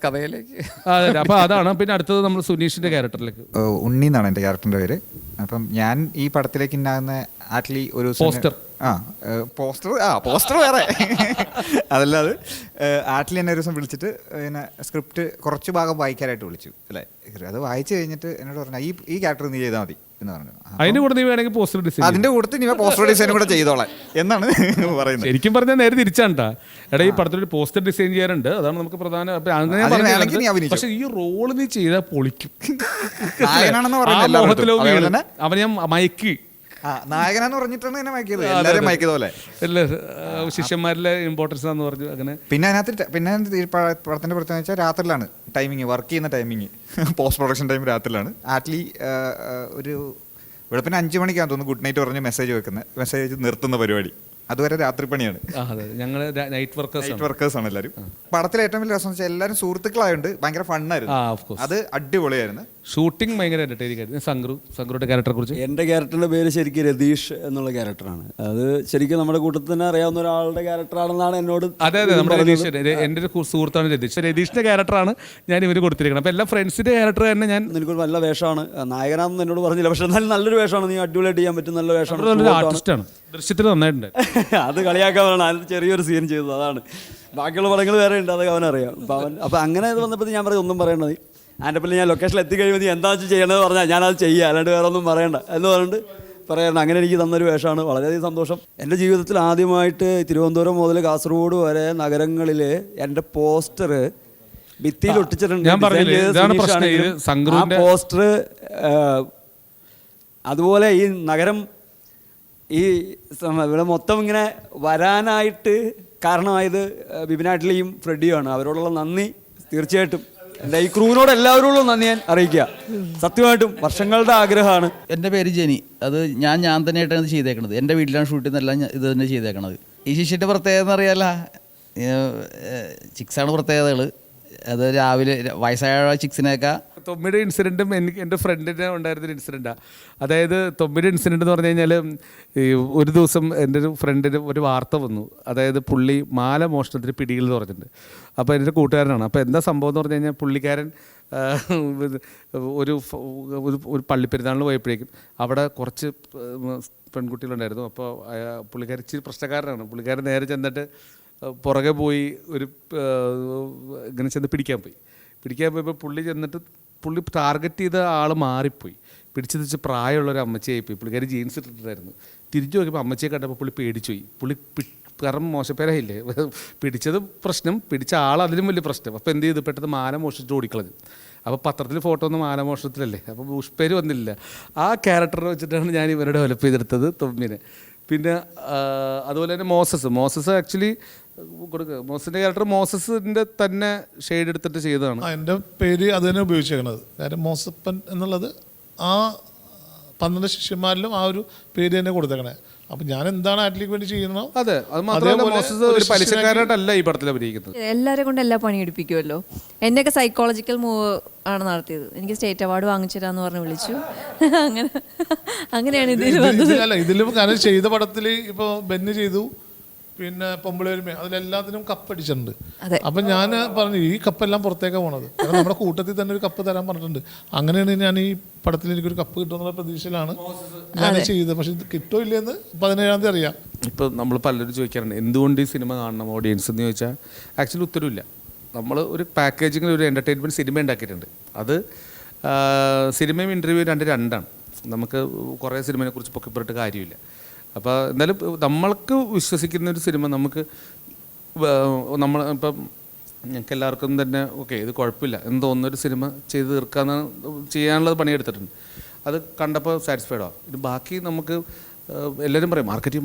കഥയിലേക്ക് അതെ. അപ്പോൾ അതാണ്. പിന്നെ അടുത്തത് നമ്മൾ സുനീഷിൻ്റെ ക്യാരക്ടറിലേക്ക്. ഉണ്ണി എന്നാണ് എൻ്റെ ക്യാരക്ടറിൻ്റെ പേര്. അപ്പം ഞാൻ ഈ പടത്തിലേക്ക് ഉണ്ടാകുന്ന ആറ്റ്ലി ഒരു പോസ്റ്റർ വേറെ അതല്ലാതെ ആറ്റ്ലി എന്നെ ഒരു ദിവസം വിളിച്ചിട്ട് പിന്നെ സ്ക്രിപ്റ്റ് കുറച്ച് ഭാഗം വായിക്കാനായിട്ട് വിളിച്ചു അല്ലേ. അത് വായിച്ചു കഴിഞ്ഞിട്ട് എന്നോട് പറഞ്ഞു ഈ ക്യാരക്ടർ നീ ചെയ്താൽ മതി എന്ന് പറഞ്ഞു. അതിൻ്റെ കൂടെ നീ വേണമെങ്കിൽ പോസ്റ്റർ ഡിസൈൻ, അതിൻ്റെ കൂടെ നീ പോസ്റ്റർ ഡിസൈനും കൂടെ ചെയ്തോളാം എന്നാണ് പറയുന്നത്. ശരിക്കും പറഞ്ഞാൽ നേരെ തിരിച്ചാണ്ടാ. എടാ ഈ പടത്തിലൊരു പോസ്റ്റർ ഡിസൈൻ ചെയ്യാറുണ്ട്, അതാണ് നമുക്ക് പ്രധാന. പക്ഷെ ഈ റോള് നീ ചെയ്താൽ പൊളിക്കും. അവൻ ഞാൻ മയക്കി നായകനാന്ന് പറഞ്ഞിട്ടാണ് എന്നെ മയക്കിയത്. എല്ലാവരും മയക്കിയത് പോലെ ശിഷ്യന്മാരിലെ ഇമ്പോർട്ടൻസ് ആണെന്ന് പറഞ്ഞു. അങ്ങനെ പിന്നെ അതിനകത്ത് പടത്തിന്റെ പ്രത്യേകത വെച്ചാൽ രാത്രിയിലാണ് ടൈമിങ്, വർക്ക് ചെയ്യുന്ന ടൈമിങ്, പോസ്റ്റ് പ്രൊഡക്ഷൻ ടൈം രാത്രിയിലാണ്. ആറ്റ്ലി ഒരു വെളുപ്പിന് 5 മണിക്കാന്ന് തോന്നുന്നു ഗുഡ് നൈറ്റ് പറഞ്ഞ് മെസ്സേജ് നിർത്തുന്ന പരിപാടി. അതുവരെ രാത്രി പണിയാണ്. ഞങ്ങൾ നൈറ്റ് വർക്കേഴ്സ് ആണ് എല്ലാവരും. പടത്തിലെ ഏറ്റവും വലിയ രസം വെച്ചാൽ എല്ലാവരും സുഹൃത്തുക്കളായതുകൊണ്ട് ഭയങ്കര ഫണ്ണായിരുന്നു. അത് അടിപൊളിയായിരുന്നു. ഷൂട്ടിംഗ് ഭയങ്കര എൻ്റർടൈനിങ് ആയിരുന്നു. സംഗ്രുവിൻ്റെ ക്യാരക്ടറെ കുറിച്ച്, എൻ്റെ ക്യാരക്ടറിൻ്റെ പേര് ശരിക്കും രതീഷ് എന്നുള്ള ക്യാരക്ടറാണ്. അത് ശരിക്കും നമ്മുടെ കൂട്ടത്തിൽ തന്നെ അറിയാവുന്ന ഒരാളുടെ ക്യാരക്ടറാണെന്നാണ് എന്നോട്. അതെ നമ്മുടെ രതീഷ്, എൻ്റെ ഒരു സുഹൃത്താണ് രതീഷ്. രതീഷിൻ്റെ ക്യാരക്ടറാണ് ഞാൻ ഇവർ കൊടുത്തിരിക്കണം. അപ്പോൾ എല്ലാ ഫ്രണ്ട്സിൻ്റെ ക്യാരക്ടർ തന്നെ ഞാൻ. നിനക്കൊരു നല്ല വേഷമാണ്, നായകനാണെന്ന് എന്നോട് പറഞ്ഞില്ല, പക്ഷെ എന്നാലും നല്ലൊരു വേഷമാണ്, നീ അടിപൊളിയായിട്ട് ചെയ്യാൻ പറ്റും, നല്ല വേഷമാണ്, ആർട്ടിസ്റ്റാണ്, ദൃശ്യത്തിൽ നന്നായിട്ടുണ്ട്. അത് കളിയാക്കാനാണ് അതിന് ചെറിയൊരു സീൻ ചെയ്തത്. അതാണ്. ബാക്കിയുള്ള പടങ്ങൾ വേറെ ഉണ്ട്, അതൊക്കെ അവനറിയാം. അപ്പോൾ അങ്ങനെ ഇത് വന്നപ്പോൾ ഞാൻ പറയും ഒന്നും പറയണത്, അതിൻ്റെ പിന്നെ ഞാൻ ലൊക്കേഷനിൽ എത്തിക്കഴിയുമ്പോൾ നീ എന്താ വെച്ച് ചെയ്യണമെന്ന് പറഞ്ഞാൽ ഞാനത് ചെയ്യുക, അല്ലാണ്ട് വേറെ ഒന്നും പറയണ്ട എന്ന് പറഞ്ഞിട്ട് പറയണ്ട. അങ്ങനെ എനിക്ക് തന്നൊരു വേഷമാണ്, വളരെയധികം സന്തോഷം. എൻ്റെ ജീവിതത്തിൽ ആദ്യമായിട്ട് തിരുവനന്തപുരം മുതൽ കാസർഗോഡ് വരെ നഗരങ്ങളിൽ എൻ്റെ പോസ്റ്റർ ഭിത്തിയിൽ ഒട്ടിച്ചിട്ടുണ്ട്. ആ പോസ്റ്റർ അതുപോലെ ഈ നഗരം ഈ ഇവിടെ മൊത്തം ഇങ്ങനെ വരാനായിട്ട് കാരണമായത് ബിബിനാട്ടിലെയും ഫ്രെഡിയുമാണ്. അവരോടുള്ള നന്ദി തീർച്ചയായിട്ടും എൻ്റെ ഈ ക്രൂവിനോട് എല്ലാവരോടും നന്ദി ഞാൻ അറിയിക്കുക. സത്യമായിട്ടും വർഷങ്ങളുടെ ആഗ്രഹമാണ്. എൻ്റെ പേര് ജെനി. അത് ഞാൻ തന്നെയായിട്ടാണ് ഇത് ചെയ്തേക്കണത്. എൻ്റെ വീട്ടിലാണ് ഷൂട്ട് ചെയ്യുന്നതെല്ലാം ഇത് തന്നെ ചെയ്തേക്കണത്. ഈ ശിഷ്യൻ്റെ പ്രത്യേകത എന്ന് അറിയാല, ചിക്സാണ് പ്രത്യേകതകൾ. അത് രാവിലെ വയസ്സായ ചിക്സിനെയൊക്കെ തൊമ്മിയുടെ ഇൻസിഡൻറ്റും എൻ്റെ ഫ്രണ്ടിന് ഉണ്ടായിരുന്നൊരു ഇൻസിഡൻറ്റാണ്. അതായത് തൊമ്മിയുടെ ഇൻസിഡൻറ്റ് എന്ന് പറഞ്ഞു കഴിഞ്ഞാൽ, ഈ ഒരു ദിവസം എൻ്റെ ഒരു ഫ്രണ്ടിന് ഒരു വാർത്ത വന്നു. അതായത് പുള്ളി മാല മോഷണത്തിന് പിടിയിൽ എന്ന് പറഞ്ഞിട്ടുണ്ട്. അപ്പോൾ എൻ്റെ കൂട്ടുകാരനാണ്. അപ്പോൾ എന്താ സംഭവം എന്ന് പറഞ്ഞു കഴിഞ്ഞാൽ, പുള്ളിക്കാരൻ ഒരു പള്ളിപ്പെരുന്നാളിന് പോയപ്പോഴേക്കും അവിടെ കുറച്ച് പെൺകുട്ടികളുണ്ടായിരുന്നു. അപ്പോൾ പുള്ളിക്കാരൻ ഇച്ചിരി പ്രശ്നക്കാരനാണ്. പുള്ളിക്കാരൻ നേരെ ചെന്നിട്ട് പുറകെ പോയി ഇങ്ങനെ ചെന്ന് പിടിക്കാൻ പോയപ്പോൾ പുള്ളി ടാർഗറ്റ് ചെയ്ത ആൾ മാറിപ്പോയി. പിടിച്ചത് വെച്ച് പ്രായമുള്ളൊരു അമ്മച്ചിയായിപ്പോയി. പുള്ളിക്കാരി ജീൻസ് ഇട്ടിട്ടായിരുന്നു. തിരിച്ചു നോക്കിയപ്പോൾ അമ്മച്ചിയെ കണ്ടപ്പോൾ പുള്ളി പേടിച്ചുപോയി. കാരണം മോശപ്പേരായില്ലേ, പിടിച്ചത് പ്രശ്നം, പിടിച്ച ആൾ അതിലും വലിയ പ്രശ്നം. അപ്പോൾ എന്ത് ചെയ്തു, പെട്ടെന്ന് മാല മോഷിച്ചിട്ട് ഓടിക്കളഞ്ഞു. അപ്പോൾ പത്രത്തിൽ ഫോട്ടോ ഒന്നും മാല മോഷണത്തിലല്ലേ, അപ്പോൾ ഉഷ്പേര് വന്നില്ല. ആ ക്യാരക്ടറിനെ വെച്ചിട്ടാണ് ഞാൻ ഇവരെ ഡെവലപ്പ് ചെയ്തെടുത്തത് തൊമ്മിനെ. പിന്നെ അതുപോലെ തന്നെ മോസസ് ആക്ച്വലി മോസസിൻ്റെ ക്യാരക്ടർ മോസസിൻ്റെ തന്നെ ഷെയ്ഡ് എടുത്തിട്ട് ചെയ്തതാണ്. എൻ്റെ പേര് അത് തന്നെ ഉപയോഗിച്ചേക്കണത്. കാര്യം മോസപ്പൻ എന്നുള്ളത് ആ 12 ശിഷ്യന്മാരിലും ആ ഒരു പേര് തന്നെ കൊടുത്തേക്കണേ. അപ്പം ഞാൻ എന്താണ് ആറ്റിലേക്ക് വേണ്ടി ചെയ്യുന്നത്, അതെ, അത് മാത്രമല്ല മോസസ് ഒരു പലിശക്കാരായിട്ടല്ല ഈ പടത്തിൽ അഭിനയിക്കുന്നത്. എല്ലാവരെ കൊണ്ട് എല്ലാ പണി എടുപ്പിക്കുമല്ലോ. എന്നെയൊക്കെ സൈക്കോളജിക്കൽ മൂവ് ആണ് നടത്തിയത്. എനിക്ക് സ്റ്റേറ്റ് അവാർഡ് വാങ്ങിച്ചിരാന്ന് പറഞ്ഞ് വിളിച്ചു. അങ്ങനെയാണ് ഇതിൽ വന്നത്. അല്ല, ഇതിലും കാരണം ചെയ്ത പടത്തിൽ ഇപ്പോൾ ബെന്ന് ചെയ്തു, പിന്നെ പൊമ്പിളൊരുമ, അതിലെല്ലാത്തിനും കപ്പ് അടിച്ചിട്ടുണ്ട്. അപ്പം ഞാൻ പറഞ്ഞു ഈ കപ്പെല്ലാം പുറത്തേക്കാണ് പോണത്. കാരണം നമ്മുടെ കൂട്ടത്തിൽ തന്നെ ഒരു കപ്പ് തരാൻ പറഞ്ഞിട്ടുണ്ട്. അങ്ങനെയാണ് ഞാൻ ഈ പടത്തിൽ എനിക്കൊരു കപ്പ് കിട്ടുമെന്നുള്ള പ്രതീക്ഷയിലാണ് ഞാൻ ചെയ്തത്. പക്ഷെ ഇത് കിട്ടോ ഇല്ലെന്ന് 17-ാം തീയതി അറിയാം. ഇപ്പോൾ നമ്മൾ പലരും ചോദിക്കാറുണ്ട് എന്തുകൊണ്ട് ഈ സിനിമ കാണണം ഓഡിയൻസ് എന്ന് ചോദിച്ചാൽ, ആക്ച്വലി ഉത്തരവില്ല. നമ്മൾ ഒരു പാക്കേജിങ്ങിൽ ഒരു എൻ്റർടൈൻമെൻറ്റ് സിനിമ ഉണ്ടാക്കിയിട്ടുണ്ട്. അത് സിനിമയും ഇൻ്റർവ്യൂ രണ്ടാണ്. നമുക്ക് കുറേ സിനിമയെ കുറിച്ച് പൊക്കിപ്പെട്ട് കാര്യമില്ല. അപ്പോൾ എന്തായാലും നമ്മൾക്ക് വിശ്വസിക്കുന്ന ഒരു സിനിമ നമുക്ക് ഇപ്പം ഞങ്ങൾക്ക് എല്ലാവർക്കും തന്നെ ഓക്കെ ഇത് കുഴപ്പമില്ല എന്ന് തോന്നുന്നൊരു സിനിമ ചെയ്ത് ചെയ്യാനുള്ളത് പണിയെടുത്തിട്ടുണ്ട്. അത് കണ്ടപ്പോൾ സാറ്റിസ്ഫൈഡ് ആവും. ഇത് ബാക്കി നമുക്ക് എല്ലാവരും പറയും മാർക്കറ്റിംഗ്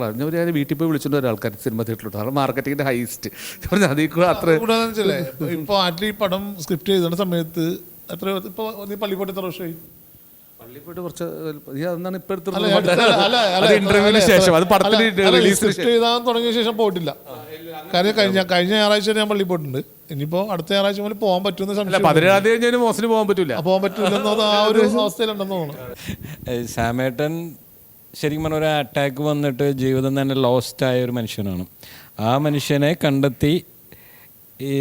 പറഞ്ഞു. ഞാൻ വീട്ടിൽ പോയി വിളിച്ചുകൊണ്ട് വരും ആൾക്കാർ സിനിമ തിയേറ്ററിലോട്ട്. കാരണം മാർക്കറ്റിങ്ങിൻ്റെ ഹൈസ്റ്റ് അതിൽ കൂടെ അത്ര. ഇപ്പോൾ ആറ്റിൽ ഈ പടം സ്ക്രിപ്റ്റ് ചെയ്ത സമയത്ത് ഇപ്പോൾ നീ പള്ളിപ്പോട്ട് എത്ര വർഷമായി? പള്ളിപ്പോട്ട് കുറച്ച് അതാണ് ഇപ്പോൾ ഇന്റർവ്യൂവിന് ശേഷം, അത് പടത്തിൽ സ്ക്രിപ്റ്റ് എഴുതാൻ തുടങ്ങിയ ശേഷം പോയിട്ടില്ല. കാര്യം കഴിഞ്ഞ ഞായറാഴ്ച ഞാൻ പള്ളി പോയിട്ടുണ്ട്. ഇനിയിപ്പോൾ അടുത്ത ഞായറാഴ്ച മുതൽ പോകാൻ പറ്റുമെന്ന് സംശയം. 17-ാം തീയതി മോശത്തിന് പോകാൻ പറ്റില്ലെന്നോ ആ ഒരു അവസ്ഥയിലുണ്ടെന്ന് തോന്നുന്നു. സാമേട്ടൻ ശരിക്കും പറഞ്ഞ ഒരു അറ്റാക്ക് വന്നിട്ട് ജീവിതം തന്നെ ലോസ്റ്റ് ആയ ഒരു മനുഷ്യനാണ്. ആ മനുഷ്യനെ കണ്ടെത്തി ഈ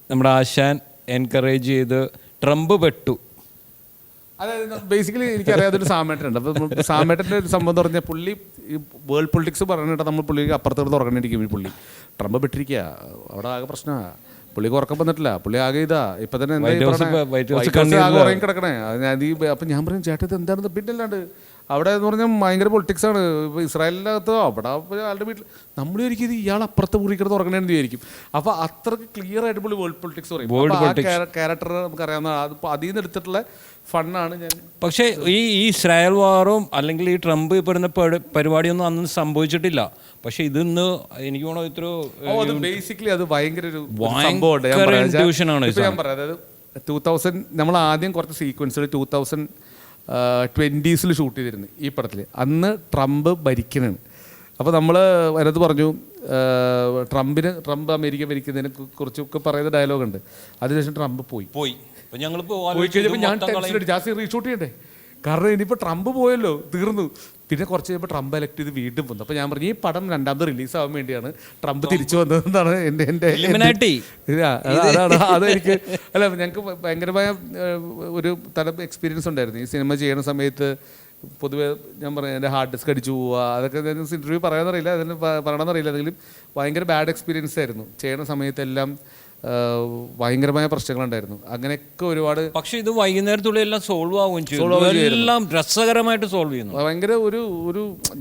നമ്മുടെ ആശാൻ എൻകറേജ് ചെയ്ത് ട്രംപ് പെട്ടു. അതായത് ബേസിക്കലി എനിക്കറിയാതൊരു സാമേട്ടനുണ്ട്. അപ്പം സാമേട്ടൻ്റെ ഒരു സംഭവം എന്ന് പറഞ്ഞാൽ, പുള്ളി ഈ വേൾഡ് പൊളിറ്റിക്സ് പറഞ്ഞിട്ട് നമ്മൾ പുള്ളിക്ക് അപ്പുറത്തോട്ട് തുറക്കണ്ടിരിക്കും. ഈ പുള്ളി ട്രംപ് പെട്ടിരിക്കുക, അവിടെ ആകെ പ്രശ്നമാണ്. പുള്ളിക്ക് ഉറക്കം വന്നിട്ടില്ല, പുള്ളി ആകെ ഇതാ ഇപ്പം തന്നെ ആകെ ഉറങ്ങി കിടക്കണേ. അപ്പം ഞാൻ പറയും ചേട്ടാ ഇത് എന്താണെന്ന്. പിന്നല്ലാണ്ട് അവിടെ എന്ന് പറഞ്ഞാൽ ഭയങ്കര പൊളിറ്റിക്സാണ്. ഇപ്പോൾ ഇസ്രായേലിനകത്ത് അവിടെ ആളുടെ വീട്ടിൽ നമ്മൾ വിചാരിക്കും ഇയാൾ അപ്പുറത്തെ മുറിക്കിടത്ത് ഉറങ്ങണേന്ന് വിചാരിക്കും. അപ്പോൾ അത്രയ്ക്ക് ക്ലിയർ ആയിട്ട് പുള്ളി വേൾഡ് പൊളിറ്റിക്സ് പറയും. ക്യാരക്ടർ നമുക്കറിയാവുന്ന അതിൽ നിന്ന് എടുത്തിട്ടുള്ള ഫണ്ണാണ് ഞാൻ. പക്ഷേ ഈ ഇസ്രായേൽ വാറും അല്ലെങ്കിൽ ഈ ട്രംപ് പെടുന്ന പരിപാടിയൊന്നും അന്ന് സംഭവിച്ചിട്ടില്ല. പക്ഷെ ഇതിന്ന് എനിക്ക് തോന്നുന്നു ബേസിക്കലി അത് ഭയങ്കര ഒരു സംഭവമുണ്ട്. ഞാൻ പറയാം, അതായത് 2000 നമ്മൾ ആദ്യം കുറച്ച് സീക്വൻസുകൾ 2020s ഷൂട്ട് ചെയ്തിരുന്നു ഈ പടത്തിൽ. അന്ന് ട്രംപ് ഭരിക്കണാണ്. അപ്പോൾ നമ്മൾ അതിനകത്ത് പറഞ്ഞു ട്രംപ് അമേരിക്ക ഭരിക്കുന്നതിനെ കുറിച്ചൊക്കെ പറയുന്ന ഡയലോഗുണ്ട്. അതിനുശേഷം ട്രംപ് പോയി കഴിഞ്ഞപ്പോൾ ഞാൻ ടെൻഷൻ അടിച്ചു. റീഷൂട്ട് ചെയ്യണ്ടേ, കാരണം ഇനിയിപ്പോൾ ട്രംപ് പോയല്ലോ, തീർന്നു. പിന്നെ കുറച്ച് കഴിയുമ്പോൾ ട്രംപ് എലക്ട് ചെയ്ത് വീണ്ടും വന്നു. അപ്പോൾ ഞാൻ പറഞ്ഞു ഈ പടം രണ്ടാമത് റിലീസാവാൻ വേണ്ടിയാണ് ട്രംപ് തിരിച്ചു വന്നതെന്നാണ് അതെനിക്ക് അല്ല ഞങ്ങൾക്ക് ഭയങ്കരമായ ഒരു തരം എക്സ്പീരിയൻസ് ഉണ്ടായിരുന്നു ഈ സിനിമ ചെയ്യുന്ന സമയത്ത്. പൊതുവെ ഞാൻ പറഞ്ഞു എൻ്റെ ഹാർഡ് ഡിസ്ക് അടിച്ചു പോവുക, അതൊക്കെ ഇൻ്റർവ്യൂ പറയാമെന്നറിയില്ല, അതിന് പറയണമെന്നറിയില്ല. എന്തെങ്കിലും ഭയങ്കര ബാഡ് എക്സ്പീരിയൻസ് ആയിരുന്നു. ചെയ്യുന്ന സമയത്തെല്ലാം ഭയങ്കരമായ പ്രശ്നങ്ങളുണ്ടായിരുന്നു. അങ്ങനെയൊക്കെ ഒരുപാട്. പക്ഷെ ഇത് വൈകുന്നേരത്തുള്ളിൽ എല്ലാം സോൾവ് ആവുകയും ചെയ്യും, എല്ലാം രസകരമായിട്ട് സോൾവ് ചെയ്യുന്നു. ഭയങ്കര ഒരു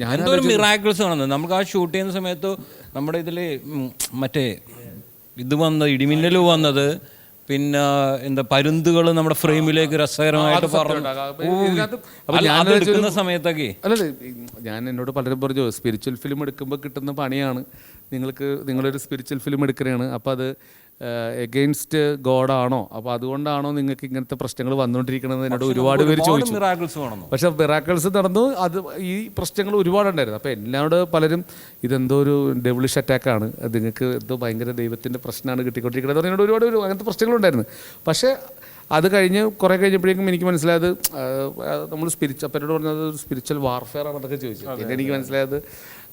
ഞാനൊരു മിറാക്കിൾസ് കാണുന്നത്. നമുക്ക് ആ ഷൂട്ട് ചെയ്യുന്ന സമയത്ത് നമ്മുടെ ഇതിൽ മറ്റേ ഇത് വന്നത് ഇടിമിന്നൽ വന്നത്, പിന്നെ എന്താ പരുന്തുകൾ നമ്മുടെ ഫ്രെയിമിലേക്ക് രസകരമായിട്ട് എടുക്കുന്ന സമയത്തൊക്കെ. അല്ലല്ലേ, ഞാൻ എന്നോട് പലരും പറഞ്ഞു സ്പിരിച്വൽ ഫിലിം എടുക്കുമ്പോൾ കിട്ടുന്ന പണിയാണ് നിങ്ങളൊരു സ്പിരിച്വൽ ഫിലിം എടുക്കുകയാണ്. അപ്പോൾ അത് എഗെയിൻസ്റ്റ് ഗോഡാണോ, അപ്പോൾ അതുകൊണ്ടാണോ നിങ്ങൾക്ക് ഇങ്ങനത്തെ പ്രശ്നങ്ങൾ വന്നുകൊണ്ടിരിക്കണമെന്ന് എന്നോട് ഒരുപാട് പേര് ചോദിച്ചു. പക്ഷേ മിറാക്കിൾസ് നടന്നു, അത് ഈ പ്രശ്നങ്ങൾ ഒരുപാടുണ്ടായിരുന്നു. അപ്പോൾ എന്നോട് പലരും ഇതെന്തോ ഒരു ഡെവിളിഷ് അറ്റാക്കാണ്, നിങ്ങൾക്ക് എന്തോ ഭയങ്കര ദൈവത്തിൻ്റെ പ്രശ്നമാണ് കിട്ടിക്കൊണ്ടിരിക്കുന്നത് എന്നോട് ഒരുപാട് അങ്ങനത്തെ പ്രശ്നങ്ങളുണ്ടായിരുന്നു. പക്ഷേ അത് കഴിഞ്ഞ് കുറേ കഴിഞ്ഞപ്പോഴേക്കും എനിക്ക് മനസ്സിലായത് നമ്മൾ അപ്പനോട് പറഞ്ഞത് സ്പിരിച്വൽ വാർഫെയർ ആണെന്നൊക്കെ ചോദിച്ചു. പിന്നെ എനിക്ക് മനസ്സിലായത്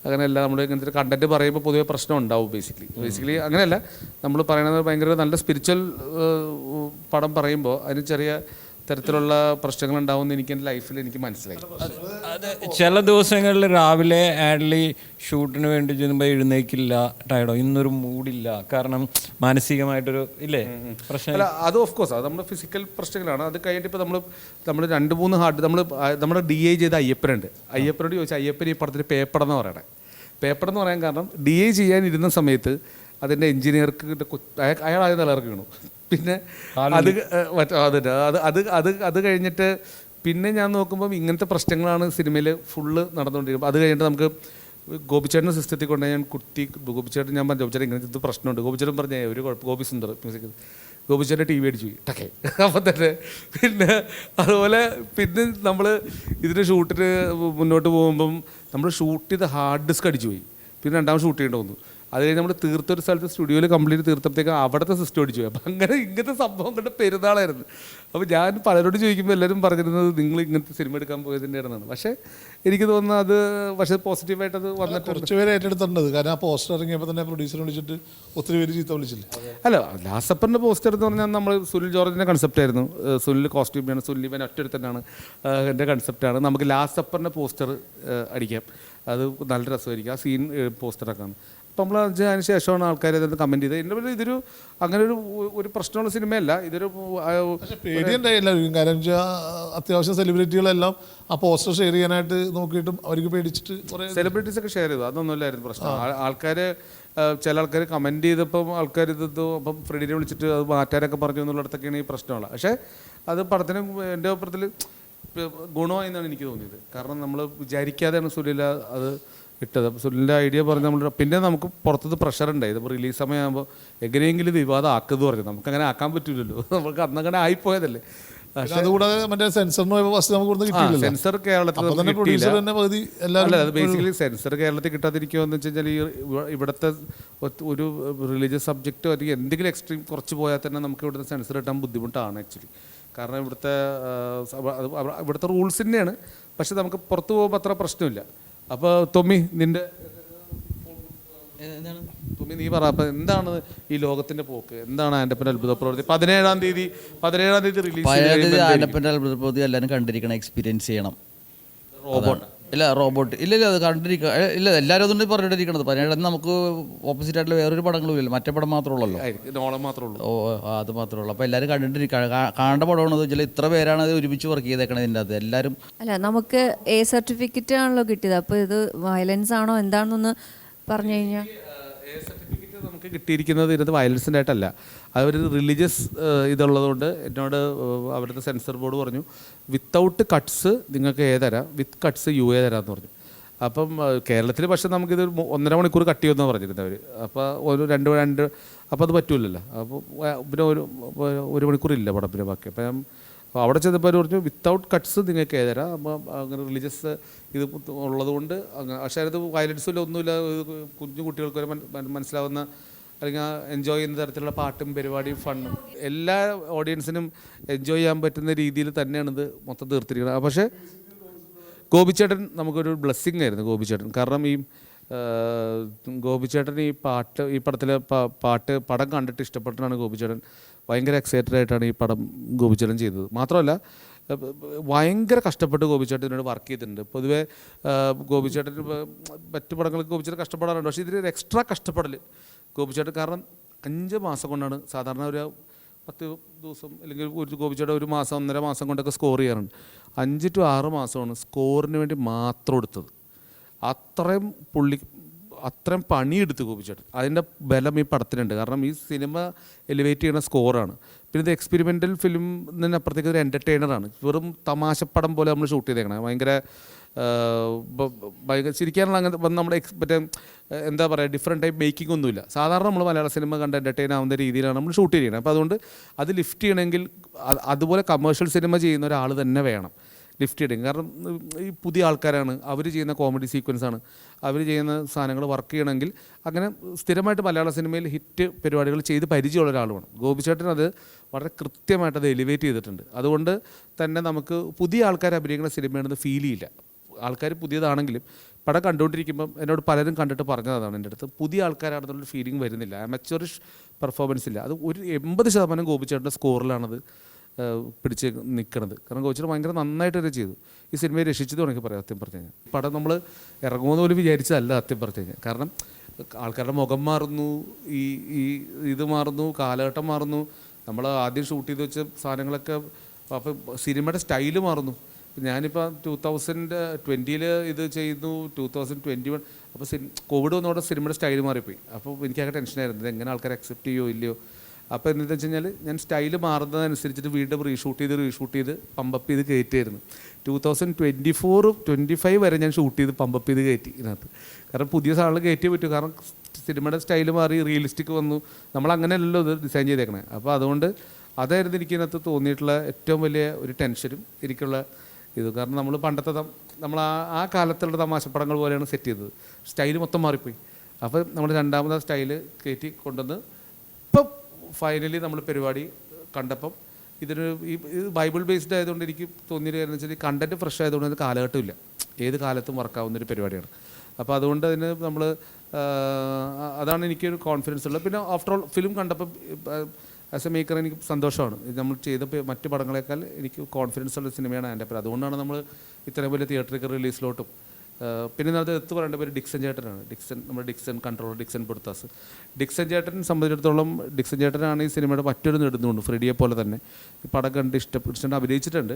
അങ്ങനെയല്ല, നമ്മൾ ഇങ്ങനത്തെ കണ്ടന്റ് പറയുമ്പോൾ പൊതുവെ പ്രശ്നം ഉണ്ടാവും. ബേസിക്കലി അങ്ങനെയല്ല, നമ്മൾ പറയുന്നത് ഭയങ്കര നല്ല സ്പിരിച്വൽ പടം പറയുമ്പോൾ അതിന് ചെറിയ തരത്തിലുള്ള പ്രശ്നങ്ങൾ ഉണ്ടാവുമെന്ന് എനിക്ക് എൻ്റെ ലൈഫിൽ എനിക്ക് മനസ്സിലായി. ചില ദിവസങ്ങളിൽ രാവിലെ ആഡ്ലി ഷൂട്ടിന് വേണ്ടി ചെല്ലുമ്പോൾ എഴുന്നേക്കില്ല, ടയർഡോ, ഇന്നൊരു മൂഡില്ല, കാരണം മാനസികമായിട്ടൊരു ഇല്ലേ പ്രശ്നം. അല്ല, അത് ഓഫ് കോഴ്സ് അത് നമ്മുടെ ഫിസിക്കൽ പ്രശ്നങ്ങളാണ്. അത് കഴിഞ്ഞിട്ട് ഇപ്പോൾ നമ്മൾ 2-3 ഹാർഡ് നമ്മുടെ DI ചെയ്ത അയ്യപ്പനോട് ചോദിച്ചാൽ അയ്യപ്പൻ ഈ പടത്തിന് പേപ്പടം എന്ന് പറയണേ. പേപ്പടം എന്ന് പറയാൻ കാരണം DI ചെയ്യാനിരുന്ന സമയത്ത് അതിൻ്റെ എഞ്ചിനീയർക്ക് അയാൾ ആദ്യം തലകർക്ക് വീണു. പിന്നെ അത് കഴിഞ്ഞിട്ട് പിന്നെ ഞാൻ നോക്കുമ്പം ഇങ്ങനത്തെ പ്രശ്നങ്ങളാണ് സിനിമയിൽ ഫുള്ള് നടന്നുകൊണ്ടിരിക്കുന്നത്. അത് കഴിഞ്ഞിട്ട് നമുക്ക് ഗോപിച്ചേട്ടൻ്റെ സിസ്റ്റത്തിൽ കൊണ്ടുപോയി ഞാൻ ഗോപിച്ചേട്ടൻ ഞാൻ പറഞ്ഞു, ഗോപിച്ചേട്ടൻ ഇങ്ങനത്തെ ഇത് പ്രശ്നമുണ്ട്. ഗോപിച്ചേട്ടൻ പറഞ്ഞേ ഒരു കുഴപ്പം, ഗോപിസുന്ദർ മ്യൂസിക് ഗോപിച്ചേട്ടൻ TV അടിച്ചു പോയി ടക്കേ. അപ്പം തന്നെ പിന്നെ അതുപോലെ പിന്നെ നമ്മൾ ഇതിൻ്റെ ഷൂട്ടിന് മുന്നോട്ട് പോകുമ്പം നമ്മൾ ഷൂട്ട് ചെയ്ത ഹാർഡ് ഡിസ്ക് അടിച്ചു പോയി. പിന്നെ രണ്ടാമത് ഷൂട്ട് ചെയ്യേണ്ടി വന്നു. അത് കഴിഞ്ഞ് നമ്മൾ തീർത്തൊരു സ്ഥലത്ത് സ്റ്റുഡിയോയിൽ കംപ്ലീറ്റ് തീർത്തപ്പോഴത്തേക്ക് അവിടുത്തെ സിസ്റ്റം അടിച്ചു പോയി. അപ്പം അങ്ങനെ ഇങ്ങനത്തെ സംഭവം കണ്ട് പെരുന്നാളായിരുന്നു. അപ്പോൾ ഞാൻ പലരോട് ചോദിക്കുമ്പോൾ എല്ലാവരും പറഞ്ഞിരുന്നത് നിങ്ങൾ ഇങ്ങനത്തെ സിനിമ എടുക്കാൻ പോയതിൻ്റെ ആണെന്നാണ്. പക്ഷേ എനിക്ക് തോന്നുന്നു അത് പക്ഷേ പോസിറ്റീവായിട്ട് അത് വന്നിട്ട് കുറച്ച് പേര് ഏറ്റെടുത്തിട്ടുണ്ട്. കാരണം ആ പോസ്റ്റർ ഇറങ്ങിയപ്പോൾ തന്നെ പ്രൊഡ്യൂസറെ വിളിച്ചിട്ട് ഒത്തിരി പേര് ചീത്ത വിളിച്ചില്ല. അല്ല, ലാസപ്പറിൻ്റെ പോസ്റ്റർ എന്ന് പറഞ്ഞാൽ നമ്മൾ സുനിൽ ജോർജിൻ്റെ കൺസെപ്റ്റായിരുന്നു. സുനിൽ കോസ്റ്റ്യൂമാണ്, സുനിൽ ഇവൻ ഒറ്റടുത്തന്നാണ് എൻ്റെ കൺസെപ്റ്റാണ്. നമുക്ക് ലാസപ്പറിൻ്റെ പോസ്റ്റർ അടിക്കാം, അത് നല്ല രസമായിരിക്കും. ആ സീൻ പോസ്റ്ററൊക്കെയാണ്. അപ്പം നമ്മൾ അതിന് ശേഷമാണ് ആൾക്കാർ ഇതൊന്ന് കമൻറ്റ് ചെയ്തത്. എൻ്റെ പേര് ഇതൊരു അങ്ങനെ ഒരു പ്രശ്നമുള്ള സിനിമയല്ല, ഇതൊരു പേടിയുണ്ടായില്ലായിരിക്കും. കാരണം വെച്ചാൽ അത്യാവശ്യം സെലിബ്രിറ്റികളെല്ലാം ആ പോസ്റ്റർ ഷെയർ ചെയ്യാനായിട്ട് നോക്കിയിട്ടും അവർക്ക് പേടിച്ചിട്ട് കുറേ സെലിബ്രിറ്റീസൊക്കെ ഷെയർ ചെയ്തു. അതൊന്നുമില്ലായിരുന്നു പ്രശ്നം. ആൾക്കാർ ചില ആൾക്കാർ കമൻറ്റ് ചെയ്തപ്പം ആൾക്കാർ അപ്പം ഫ്രെഡിനെ വിളിച്ചിട്ട് അത് മാറ്റാനൊക്കെ പറഞ്ഞു എന്നുള്ളിടത്തൊക്കെയാണ് ഈ പ്രശ്നമുള്ളത്. പക്ഷേ അത് പടത്തിന് എൻ്റെ അഭിപ്രായത്തിൽ ഗുണമായി എന്നാണ് എനിക്ക് തോന്നിയത്. കാരണം നമ്മൾ വിചാരിക്കാതെയാണ് സുനിൽ അത് ഇട്ടത്. അപ്പോൾ സുനിലിൻ്റെ ഐഡിയ പറഞ്ഞ് നമ്മൾ പിന്നെ നമുക്ക് പുറത്തുനിന്ന് പ്രഷർ ഉണ്ടായി. ഇതിപ്പോൾ റിലീസ് സമയമാകുമ്പോൾ എങ്ങനെയെങ്കിലും വിവാദം ആക്കുമെന്ന് പറഞ്ഞു. നമുക്കങ്ങനെ ആക്കാൻ പറ്റില്ലല്ലോ, നമുക്ക് അന്നങ്ങനെ ആയിപ്പോയതല്ലേ. അതുകൂടാതെ മറ്റേ സെൻസർ കേരളത്തിൽ അല്ല, അത് ബേസിക്കലി സെൻസർ കേരളത്തിൽ കിട്ടാതിരിക്കുമെന്ന് വെച്ച് കഴിഞ്ഞാൽ ഈ ഇവിടുത്തെ ഒരു റിലീജിയസ് സബ്ജക്റ്റോ അല്ലെങ്കിൽ എന്തെങ്കിലും എക്സ്ട്രീം കുറച്ച് പോയാൽ തന്നെ നമുക്ക് ഇവിടുത്തെ സെൻസർ കിട്ടാൻ ബുദ്ധിമുട്ടാണ് ആക്ച്വലി. കാരണം ഇവിടുത്തെ റൂൾസ് തന്നെയാണ്. പക്ഷെ നമുക്ക് പുറത്ത് പോകുമ്പോൾ അത്ര പ്രശ്നമില്ല. അപ്പോൾ തൊമ്മി നീ പറ, അപ്പം എന്താണ് ഈ ലോകത്തിന്റെ പോക്ക്, എന്താണ് ആൻ്റപ്പൻ്റെ അത്ഭുത പ്രവൃത്തി? 17-ാം തീയതി റിലീസ് ആൻ്റപ്പൻ്റെ അത്ഭുത പ്രവൃത്തി എല്ലാവരും കണ്ടിരിക്കണം, എക്സ്പീരിയൻസ് ചെയ്യണം. റോബോട്ട് ഇല്ല അത് കണ്ടിരിക്കുക ഇല്ല, എല്ലാവരും അതുകൊണ്ട് പറഞ്ഞിട്ടിരിക്കണത്. 17 നമുക്ക് ഓപ്പോസിറ്റ് ആയിട്ടുള്ള വേറൊരു പടങ്ങളും ഇല്ലല്ലോ, മറ്റേ പടം മാത്രമേ ഉള്ളല്ലോ. ഓ അത് മാത്രമേ ഉള്ളൂ. അപ്പോൾ എല്ലാവരും കണ്ടിട്ടിരിക്കുക, കാണേണ്ട പടമാണെന്ന് വെച്ചാൽ ഇത്ര പേരാണ് അത് ഒരുമിച്ച് വർക്ക് ചെയ്തേക്കണത് ഇതിൻ്റെ അത് എല്ലാവരും. അല്ല, നമുക്ക് A സർട്ടിഫിക്കറ്റ് ആണല്ലോ കിട്ടിയത്. അപ്പോൾ ഇത് വയലൻസ് ആണോ എന്താണെന്നൊന്ന് പറഞ്ഞു കഴിഞ്ഞാൽ A സർട്ടിഫിക്കറ്റ് നമുക്ക് കിട്ടിയിരിക്കുന്നത് ഇതിനകത്ത് വയലൻസിൻ്റെ ആയിട്ടല്ല, അതൊരു റിലീജിയസ് ഇതുള്ളതുകൊണ്ട് എന്നോട് അവിടുത്തെ സെൻസർ ബോർഡ് പറഞ്ഞു വിത്തൗട്ട് കട്ട്സ് നിങ്ങൾക്ക് A തരാം, വിത്ത് കട്ട്സ് UA തരാമെന്ന് പറഞ്ഞു. അപ്പം കേരളത്തിൽ പക്ഷേ നമുക്കിത് 1.5 മണിക്കൂർ കട്ട് ചെയ്യുമെന്നാണ് പറഞ്ഞിരുന്നത് അവർ. അപ്പോൾ ഒരു 2 അപ്പോൾ അത് പറ്റൂലല്ലോ. അപ്പോൾ പിന്നെ ഒരു മണിക്കൂറില്ല പടത്തിന് ബാക്കി. അപ്പം അവിടെ ചെന്നപ്പോൾ അവർ പറഞ്ഞു വിത്തൗട്ട് കട്ട്സ് നിങ്ങൾക്ക് തരാം. അപ്പം അങ്ങനെ റിലീജിയസ് ഇത് ഉള്ളതുകൊണ്ട് അങ്ങനെ. പക്ഷേ അത് വയലൻസില്ല, ഒന്നുമില്ല, കുഞ്ഞു കുട്ടികൾക്ക് വരെ മനസ്സിലാവുന്ന അല്ലെങ്കിൽ എൻജോയ് ചെയ്യുന്ന തരത്തിലുള്ള പാട്ടും പരിപാടിയും ഫണ്ണും എല്ലാ ഓഡിയൻസിനും എൻജോയ് ചെയ്യാൻ പറ്റുന്ന രീതിയിൽ തന്നെയാണ് ഇത് മൊത്തം തീർത്തിരിക്കുന്നത്. പക്ഷേ ഗോപിച്ചേട്ടൻ നമുക്കൊരു ബ്ലെസ്സിങ് ആയിരുന്നു ഗോപിച്ചേട്ടൻ. കാരണം ഈ ഗോപിച്ചേട്ടൻ ഈ പടത്തിലെ പടം കണ്ടിട്ട് ഇഷ്ടപ്പെട്ടിട്ടാണ് ഗോപിച്ചേട്ടൻ ഭയങ്കര എക്സൈറ്റഡ് ആയിട്ടാണ് ഈ പടം ഗോപിച്ചേട്ടൻ ചെയ്തത്. മാത്രമല്ല ഭയങ്കര കഷ്ടപ്പെട്ട് ഗോപിച്ചേട്ടനോട് വർക്ക് ചെയ്തിട്ടുണ്ട്. പൊതുവേ ഗോപിച്ചേട്ടന് മറ്റു പടങ്ങൾക്ക് ഗോപിച്ചേട്ടൻ കഷ്ടപ്പെടാറുണ്ട്, പക്ഷേ ഇതിൽ എക്സ്ട്രാ കഷ്ടപ്പെടൽ ഗോപിച്ചേട്ടൻ. കാരണം 5 മാസം കൊണ്ടാണ് സാധാരണ ഒരു 10 ദിവസം അല്ലെങ്കിൽ ഒരു ഗോപിച്ചേട്ടൻ 1 മാസം 1.5 മാസം കൊണ്ടൊക്കെ സ്കോർ ചെയ്യാറുണ്ട്. 5 to 6 മാസമാണ് സ്കോറിന് വേണ്ടി മാത്രം എടുത്തത്. അത്രയും പണിയെടുത്ത് ഗോപിച്ചേട്ടൻ. അതിൻ്റെ ബലം ഈ പടത്തിനുണ്ട്. കാരണം ഈ സിനിമ എലിവേറ്റ് ചെയ്യുന്ന സ്കോറാണ്. പിന്നെ ഇത് എക്സ്പെരിമെൻ്റൽ ഫിലിം അപ്പുറത്തേക്ക് ഒരു എൻ്റർടൈനറാണ്. വെറും തമാശപ്പടം പോലെ നമ്മൾ ഷൂട്ട് ചെയ്തേക്കണം. ഭയങ്കര ഭയങ്കര ചിരിക്കാനുള്ള അങ്ങനത്തെ നമ്മുടെ മറ്റേ എന്താ പറയുക ഡിഫറെൻറ്റ് ടൈപ്പ് മേക്കിംഗ് ഒന്നുമില്ല. സാധാരണ നമ്മൾ മലയാള സിനിമ കണ്ട് എൻ്റർടൈൻ ആവുന്ന രീതിയിലാണ് നമ്മൾ ഷൂട്ട് ചെയ്യണം. അപ്പോൾ അതുകൊണ്ട് അത് ലിഫ്റ്റ് ചെയ്യണമെങ്കിൽ അതുപോലെ കമേഴ്ഷ്യൽ സിനിമ ചെയ്യുന്ന ഒരാൾ തന്നെ വേണം ലിഫ്റ്റ് ചെയ്യണം. കാരണം ഈ പുതിയ ആൾക്കാരാണ്, അവർ ചെയ്യുന്ന കോമഡി സീക്വൻസാണ്, അവർ ചെയ്യുന്ന സാധനങ്ങൾ വർക്ക് ചെയ്യണമെങ്കിൽ അങ്ങനെ സ്ഥിരമായിട്ട് മലയാള സിനിമയിൽ ഹിറ്റ് പരിപാടികൾ ചെയ്ത് പരിചയമുള്ള ഒരാൾ വേണം. ഗോപിച്ചേട്ടൻ അത് വളരെ കൃത്യമായിട്ട് അത് എലിവേറ്റ് ചെയ്തിട്ടുണ്ട്. അതുകൊണ്ട് തന്നെ നമുക്ക് പുതിയ ആൾക്കാർ അഭിനയിക്കുന്ന സിനിമയാണെന്ന് ഫീൽ ചെയ്യില്ല. ആൾക്കാർ പുതിയതാണെങ്കിലും പടം കണ്ടുകൊണ്ടിരിക്കുമ്പം എന്നോട് പലരും കണ്ടിട്ട് പറഞ്ഞതാണ് എൻ്റെ അടുത്ത്, പുതിയ ആൾക്കാരാണെന്നുള്ളൊരു ഫീലിംഗ് വരുന്നില്ല, അമച്വറിഷ് പെർഫോമൻസ് ഇല്ല. അത് ഒരു 80% ഗോപിച്ചേട്ടൻ്റെ സ്കോറിലാണത് പിടിച്ച് നിൽക്കുന്നത്. കാരണം ഗോപിച്ചേട്ടൻ ഭയങ്കര നന്നായിട്ട് തന്നെ ചെയ്തു. ഈ സിനിമയെ രക്ഷിച്ചത് എനിക്ക് പറയാം സത്യം പറഞ്ഞു കഴിഞ്ഞാൽ. പടം നമ്മൾ ഇറങ്ങുമെന്ന് പോലും വിചാരിച്ചതല്ല സത്യം പറഞ്ഞു കഴിഞ്ഞാൽ. കാരണം ആൾക്കാരുടെ മുഖം മാറുന്നു, ഈ ഇത് മാറുന്നു, കാലഘട്ടം മാറുന്നു. നമ്മൾ ആദ്യം ഷൂട്ട് ചെയ്ത് വെച്ച സാധനങ്ങളൊക്കെ അപ്പോൾ സിനിമയുടെ സ്റ്റൈല് മാറുന്നു. ഞാനിപ്പോൾ 2020 ഇത് ചെയ്യുന്നു, 2021 അപ്പോൾ കോവിഡ് വന്നതോടെ സിനിമയുടെ സ്റ്റൈൽ മാറിപ്പോയി. അപ്പോൾ എനിക്കാകെ ടെൻഷനായിരുന്നു, ഇത് എങ്ങനെ ആൾക്കാർ അക്സെപ്റ്റ് ചെയ്യുമോ ഇല്ലയോ. അപ്പോൾ എന്താണെന്ന് വെച്ച് കഴിഞ്ഞാൽ ഞാൻ സ്റ്റൈല് മാറുന്നതനുസരിച്ചിട്ട് വീണ്ടും റീഷൂട്ട് ചെയ്ത് പമ്പപ്പ് ചെയ്ത് കയറ്റിയായിരുന്നു. 2024-25 വരെ ഞാൻ ഷൂട്ട് ചെയ്ത് പമ്പപ്പ് ചെയ്ത് കയറ്റി ഇതിനകത്ത്. കാരണം പുതിയ സാധനങ്ങൾ കയറ്റിയേ പറ്റൂ. കാരണം സിനിമയുടെ സ്റ്റൈല് മാറി, റിയലിസ്റ്റിക് വന്നു. നമ്മളങ്ങനെയല്ലല്ലോ ഇത് ഡിസൈൻ ചെയ്തേക്കണേ. അപ്പോൾ അതുകൊണ്ട് അതായിരുന്നു എനിക്കിതിനകത്ത് തോന്നിയിട്ടുള്ള ഏറ്റവും വലിയ ഒരു ടെൻഷനും എനിക്കുള്ള ഇത്. കാരണം നമ്മൾ പണ്ടത്തെ നമ്മൾ ആ കാലത്തുള്ള തമാശപ്പടങ്ങൾ പോലെയാണ് സെറ്റ് ചെയ്തത്. സ്റ്റൈല് മൊത്തം മാറിപ്പോയി. അപ്പോൾ നമ്മൾ രണ്ടാമത് സ്റ്റൈല് കയറ്റി കൊണ്ടുവന്ന് ഇപ്പം ഫൈനലി നമ്മൾ പരിപാടി കണ്ടപ്പം ഇതിന് ഇത് ബൈബിൾ ബേസ്ഡ് ആയതുകൊണ്ട് എനിക്ക് തോന്നിയൊരു കാര്യം എന്ന് വെച്ചാൽ കണ്ടൻറ്റ് ഫ്രഷ് ആയതുകൊണ്ട് അത് കാലഘട്ടമില്ല, ഏത് കാലത്തും വർക്കാവുന്നൊരു പരിപാടിയാണ്. അപ്പോൾ അതുകൊണ്ട് അതിന് നമ്മൾ അതാണ് എനിക്കൊരു കോൺഫിഡൻസ് ഉള്ളത്. പിന്നെ ആഫ്റ്റർ ഓൾ ഫിലിം കണ്ടപ്പം ആസ് എ മേക്കർ എനിക്ക് സന്തോഷമാണ്. നമ്മൾ ചെയ്ത മറ്റ് പടങ്ങളെക്കാൾ എനിക്ക് കോൺഫിഡൻസ് ഉള്ള സിനിമയാണ് എൻ്റെ പേര്. അതുകൊണ്ടാണ് നമ്മൾ ഇത്രയും വലിയ തിയേറ്ററിക്കൽ റിലീസിലോട്ടും. പിന്നെ അത് എടുത്ത് പറയേണ്ട പേര് ഡിക്സൺ ചേട്ടനാണ്. നമ്മുടെ ഡിക്സൺ കൺട്രോളർ, ഡിക്സൺ പൊടുത്താസ്. ഡിക്സൺ ചേട്ടനെ സംബന്ധിച്ചിടത്തോളം ഡിക്സൺ ചേട്ടനാണ് ഈ സിനിമയുടെ മറ്റൊരു നെടുന്നുകൊണ്ട് ഫ്രെഡിയെ പോലെ തന്നെ ഈ പടം കണ്ട് ഇഷ്ടപ്പെട്ടിട്ടുണ്ട്, അഭിനയിച്ചിട്ടുണ്ട്.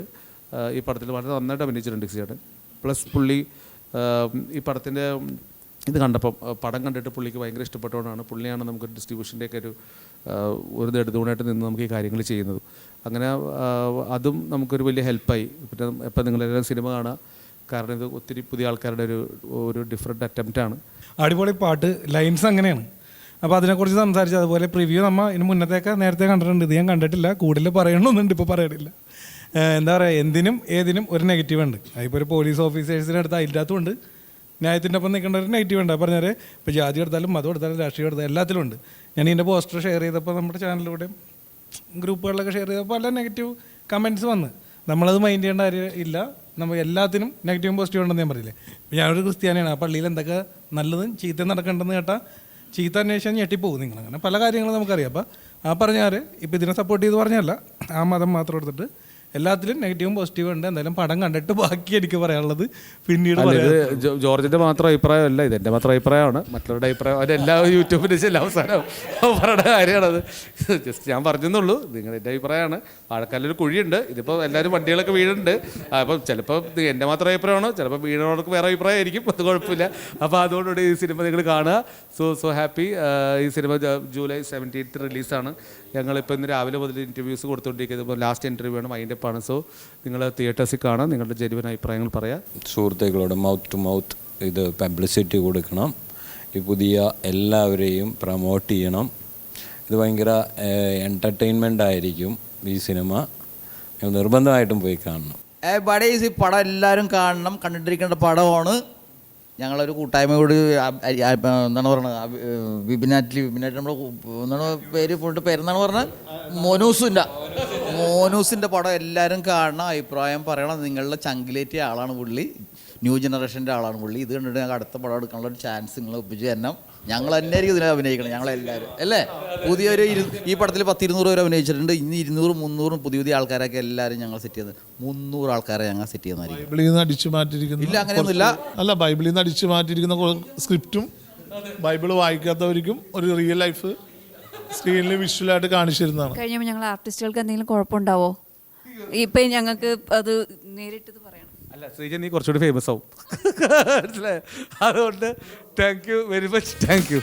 ഈ പടത്തിൽ വളരെ നന്നായിട്ട് അഭിനയിച്ചിട്ടുണ്ട് ഡിക്സൺ ചേട്ടൻ. പ്ലസ് പുള്ളി ഈ പടത്തിൻ്റെ ഇത് കണ്ടപ്പം പടം കണ്ടിട്ട് പുള്ളിക്ക് ഭയങ്കര ഇഷ്ടപ്പെട്ടുകൊണ്ടാണ് പുള്ളിയാണ് നമുക്ക് ഡിസ്ട്രിബ്യൂഷൻ്റെയൊക്കെ ഒരു നെടുതൂണായിട്ട് നിന്ന് നമുക്ക് ഈ കാര്യങ്ങൾ ചെയ്യുന്നത്. അങ്ങനെ അതും നമുക്കൊരു വലിയ ഹെൽപ്പായി. പിന്നെ ഇപ്പം നിങ്ങളെല്ലാം സിനിമ കാണുക, കാരണം ഇത് ഒത്തിരി പുതിയ ആൾക്കാരുടെ ഒരു ഡിഫറെൻറ്റ് അറ്റംപ്റ്റാണ്. അടിപൊളി പാട്ട്, ലൈൻസ് അങ്ങനെയാണ്. അപ്പോൾ അതിനെക്കുറിച്ച് സംസാരിച്ചു. അതുപോലെ പ്രിവ്യൂ നമ്മൾ ഇതിന് മുന്നത്തേക്ക് നേരത്തെ കണ്ടിട്ടുണ്ട്. ഇത് ഞാൻ കണ്ടിട്ടില്ല, കൂടുതൽ പറയണമെന്നുണ്ട്, ഇപ്പോൾ പറയണില്ല. എന്താ പറയുക, എന്തിനും ഏതിനും ഒരു നെഗറ്റീവ് ഉണ്ട്. അതിപ്പോൾ ഒരു പോലീസ് ഓഫീസേഴ്സിൻ്റെ അടുത്ത് അതിൻ്റകത്തുണ്ട്, ന്യായത്തിൻ്റെ ഒപ്പം നിൽക്കേണ്ട ഒരു നെഗറ്റീവ് ഉണ്ട്. പറഞ്ഞാൽ ഇപ്പോൾ ജാതി എടുത്താലും മതം എടുത്താലും രാഷ്ട്രീയം എടുത്താലും എല്ലാത്തിലും ഉണ്ട്. ഞാൻ ഇതിൻ്റെ പോസ്റ്റർ ഷെയർ ചെയ്തപ്പോൾ നമ്മുടെ ചാനലിലൂടെ ഗ്രൂപ്പുകളിലൊക്കെ ഷെയർ ചെയ്തപ്പോൾ പല നെഗറ്റീവ് കമൻറ്റ്സ് വന്ന് നമ്മളത് മൈൻഡ് ചെയ്യേണ്ട കാര്യം ഇല്ല. നമുക്ക് എല്ലാത്തിനും നെഗറ്റീവും പോസിറ്റീവ് ഉണ്ടെന്ന് ഞാൻ പറയില്ലേ. ഞാനൊരു ക്രിസ്ത്യാനിയാണ്. ആ പള്ളിയിൽ എന്തൊക്കെ നല്ലതും ചീത്ത നടക്കേണ്ടെന്ന് കേട്ടാൽ ചീത്ത അന്വേഷിച്ചാൽ ഞെട്ടിപ്പോകും നിങ്ങൾ. അങ്ങനെ പല കാര്യങ്ങളും നമുക്കറിയാം. അപ്പോൾ ആ പറഞ്ഞാൽ ഇപ്പോൾ ഇതിനെ സപ്പോർട്ട് ചെയ്ത് പറഞ്ഞല്ല, ആ മതം മാത്രം എടുത്തിട്ട് എല്ലാത്തിലും നെഗറ്റീവും പോസിറ്റീവും ഉണ്ട്. എന്തായാലും പടം കണ്ടിട്ട് ബാക്കി എനിക്ക് പറയാനുള്ളത് പിന്നീട് ജോർജിൻ്റെ മാത്രം അഭിപ്രായമല്ല, ഇതെൻ്റെ മാത്രം അഭിപ്രായമാണ്. മറ്റുള്ളവരുടെ അഭിപ്രായം അതെല്ലാ യൂട്യൂബിൽ അവസാനം പറയുന്ന കാര്യമാണത്. ജസ്റ്റ് ഞാൻ പറഞ്ഞെന്നുള്ളൂ, നിങ്ങളുടെ അഭിപ്രായമാണ്. വാഴക്കാലൊരു കുഴിയുണ്ട്, ഇതിപ്പോൾ എല്ലാവരും വണ്ടികളൊക്കെ വീഴുന്നുണ്ട്. അപ്പം ചിലപ്പോൾ എൻ്റെ മാത്രം അഭിപ്രായമാണ്, ചിലപ്പോൾ വീണവർക്ക് വേറെ അഭിപ്രായമായിരിക്കും, അത് കുഴപ്പമില്ല. അപ്പോൾ അതുകൊണ്ടുകൂടി ഈ സിനിമ നിങ്ങൾ കാണുക. So happy. ഈ സിനിമ ജൂലൈ 17 റിലീസാണ്. ഞങ്ങളിപ്പോൾ ഇന്ന് രാവിലെ മുതൽ ഇൻ്റർവ്യൂസ് കൊടുത്തുകൊണ്ടിരിക്കുന്നത്. ഇപ്പോൾ ലാസ്റ്റ് ഇൻ്റർവ്യൂ ആണ്, വൈൻഡപ്പാണ്. സോ നിങ്ങൾ തിയേറ്റേഴ്സിൽ കാണാം, നിങ്ങളുടെ ജെനുവിൻ അഭിപ്രായങ്ങൾ പറയാം. സുഹൃത്തുക്കളോട് മൗത്ത് ടു മൗത്ത് ഇത് പബ്ലിസിറ്റി കൊടുക്കണം. ഈ പുതിയ എല്ലാവരെയും പ്രൊമോട്ട് ചെയ്യണം. ഇത് ഭയങ്കര എൻ്റർടൈൻമെൻ്റ് ആയിരിക്കും ഈ സിനിമ. നിർബന്ധമായിട്ടും പോയി കാണണം. ഈ പടം എല്ലാവരും കാണണം, കണ്ടിട്ടിരിക്കേണ്ട പടമാണ്. ഞങ്ങളൊരു കൂട്ടായ്മയോട് എന്താണ് പറയുന്നത്, വിപിനാറ്റ്ലി നമ്മുടെ എന്താണ് പേരെന്താണ് പറഞ്ഞത്, മോനൂസിൻ്റെ പടം എല്ലാവരും കാണണം, അഭിപ്രായം പറയണം. നിങ്ങളുടെ ചങ്കിലേറ്റിയ ആളാണ് പുള്ളി, ന്യൂ ജനറേഷൻ്റെ ആളാണ് പുള്ളി. ഇത് കണ്ടിട്ട് ഞങ്ങൾക്ക് അടുത്ത പടം എടുക്കാനുള്ള ഒരു ചാൻസ് നിങ്ങൾ ഒപ്പിച്ച് തരണം. ഞങ്ങൾ എന്നായിരിക്കും ഇതിനെ അഭിനയിക്കണം, ഞങ്ങളെല്ലാവരും അല്ലേ. പുതിയൊരു ഈ പടത്തിൽ 10-200 പേര് അഭിനയിച്ചിട്ടുണ്ട്. ഇനി 200-300 പുതിയ ആൾക്കാരൊക്കെ എല്ലാവരും ഞങ്ങൾ സെറ്റ് ചെയ്ത് 300 ആൾക്കാരെ ഞങ്ങൾ സെറ്റ് ചെയ്യുന്നതായിരിക്കും. ബൈബിളിൽ നിന്ന് അടിച്ചു മാറ്റിയിരിക്കുന്നു ഇല്ല, അങ്ങനെയൊന്നുമില്ല. അല്ല, ബൈബിളിൽ നിന്ന് അടിച്ചു മാറ്റിയിരിക്കുന്ന സ്ക്രിപ്റ്റും ബൈബിൾ വായിക്കാത്തവർക്കും ഒരു റിയൽ ലൈഫ് സ്ക്രീനിൽ വിഷ്വലായിട്ട് കാണിച്ചിരുന്നതാണ്. കഴിഞ്ഞപ്പോൾ ഞങ്ങൾ ആർട്ടിസ്റ്റുകൾക്ക് എന്തെങ്കിലും കുഴപ്പമുണ്ടാവോ? ഇപ്പം ഞങ്ങൾക്ക് അത് നേരിട്ട് പറയണം. അല്ല, ശ്രീജൻ നീ കുറച്ചുകൂടി ഫേമസ് ആവും. അതുകൊണ്ട് thank you very much. Thank you.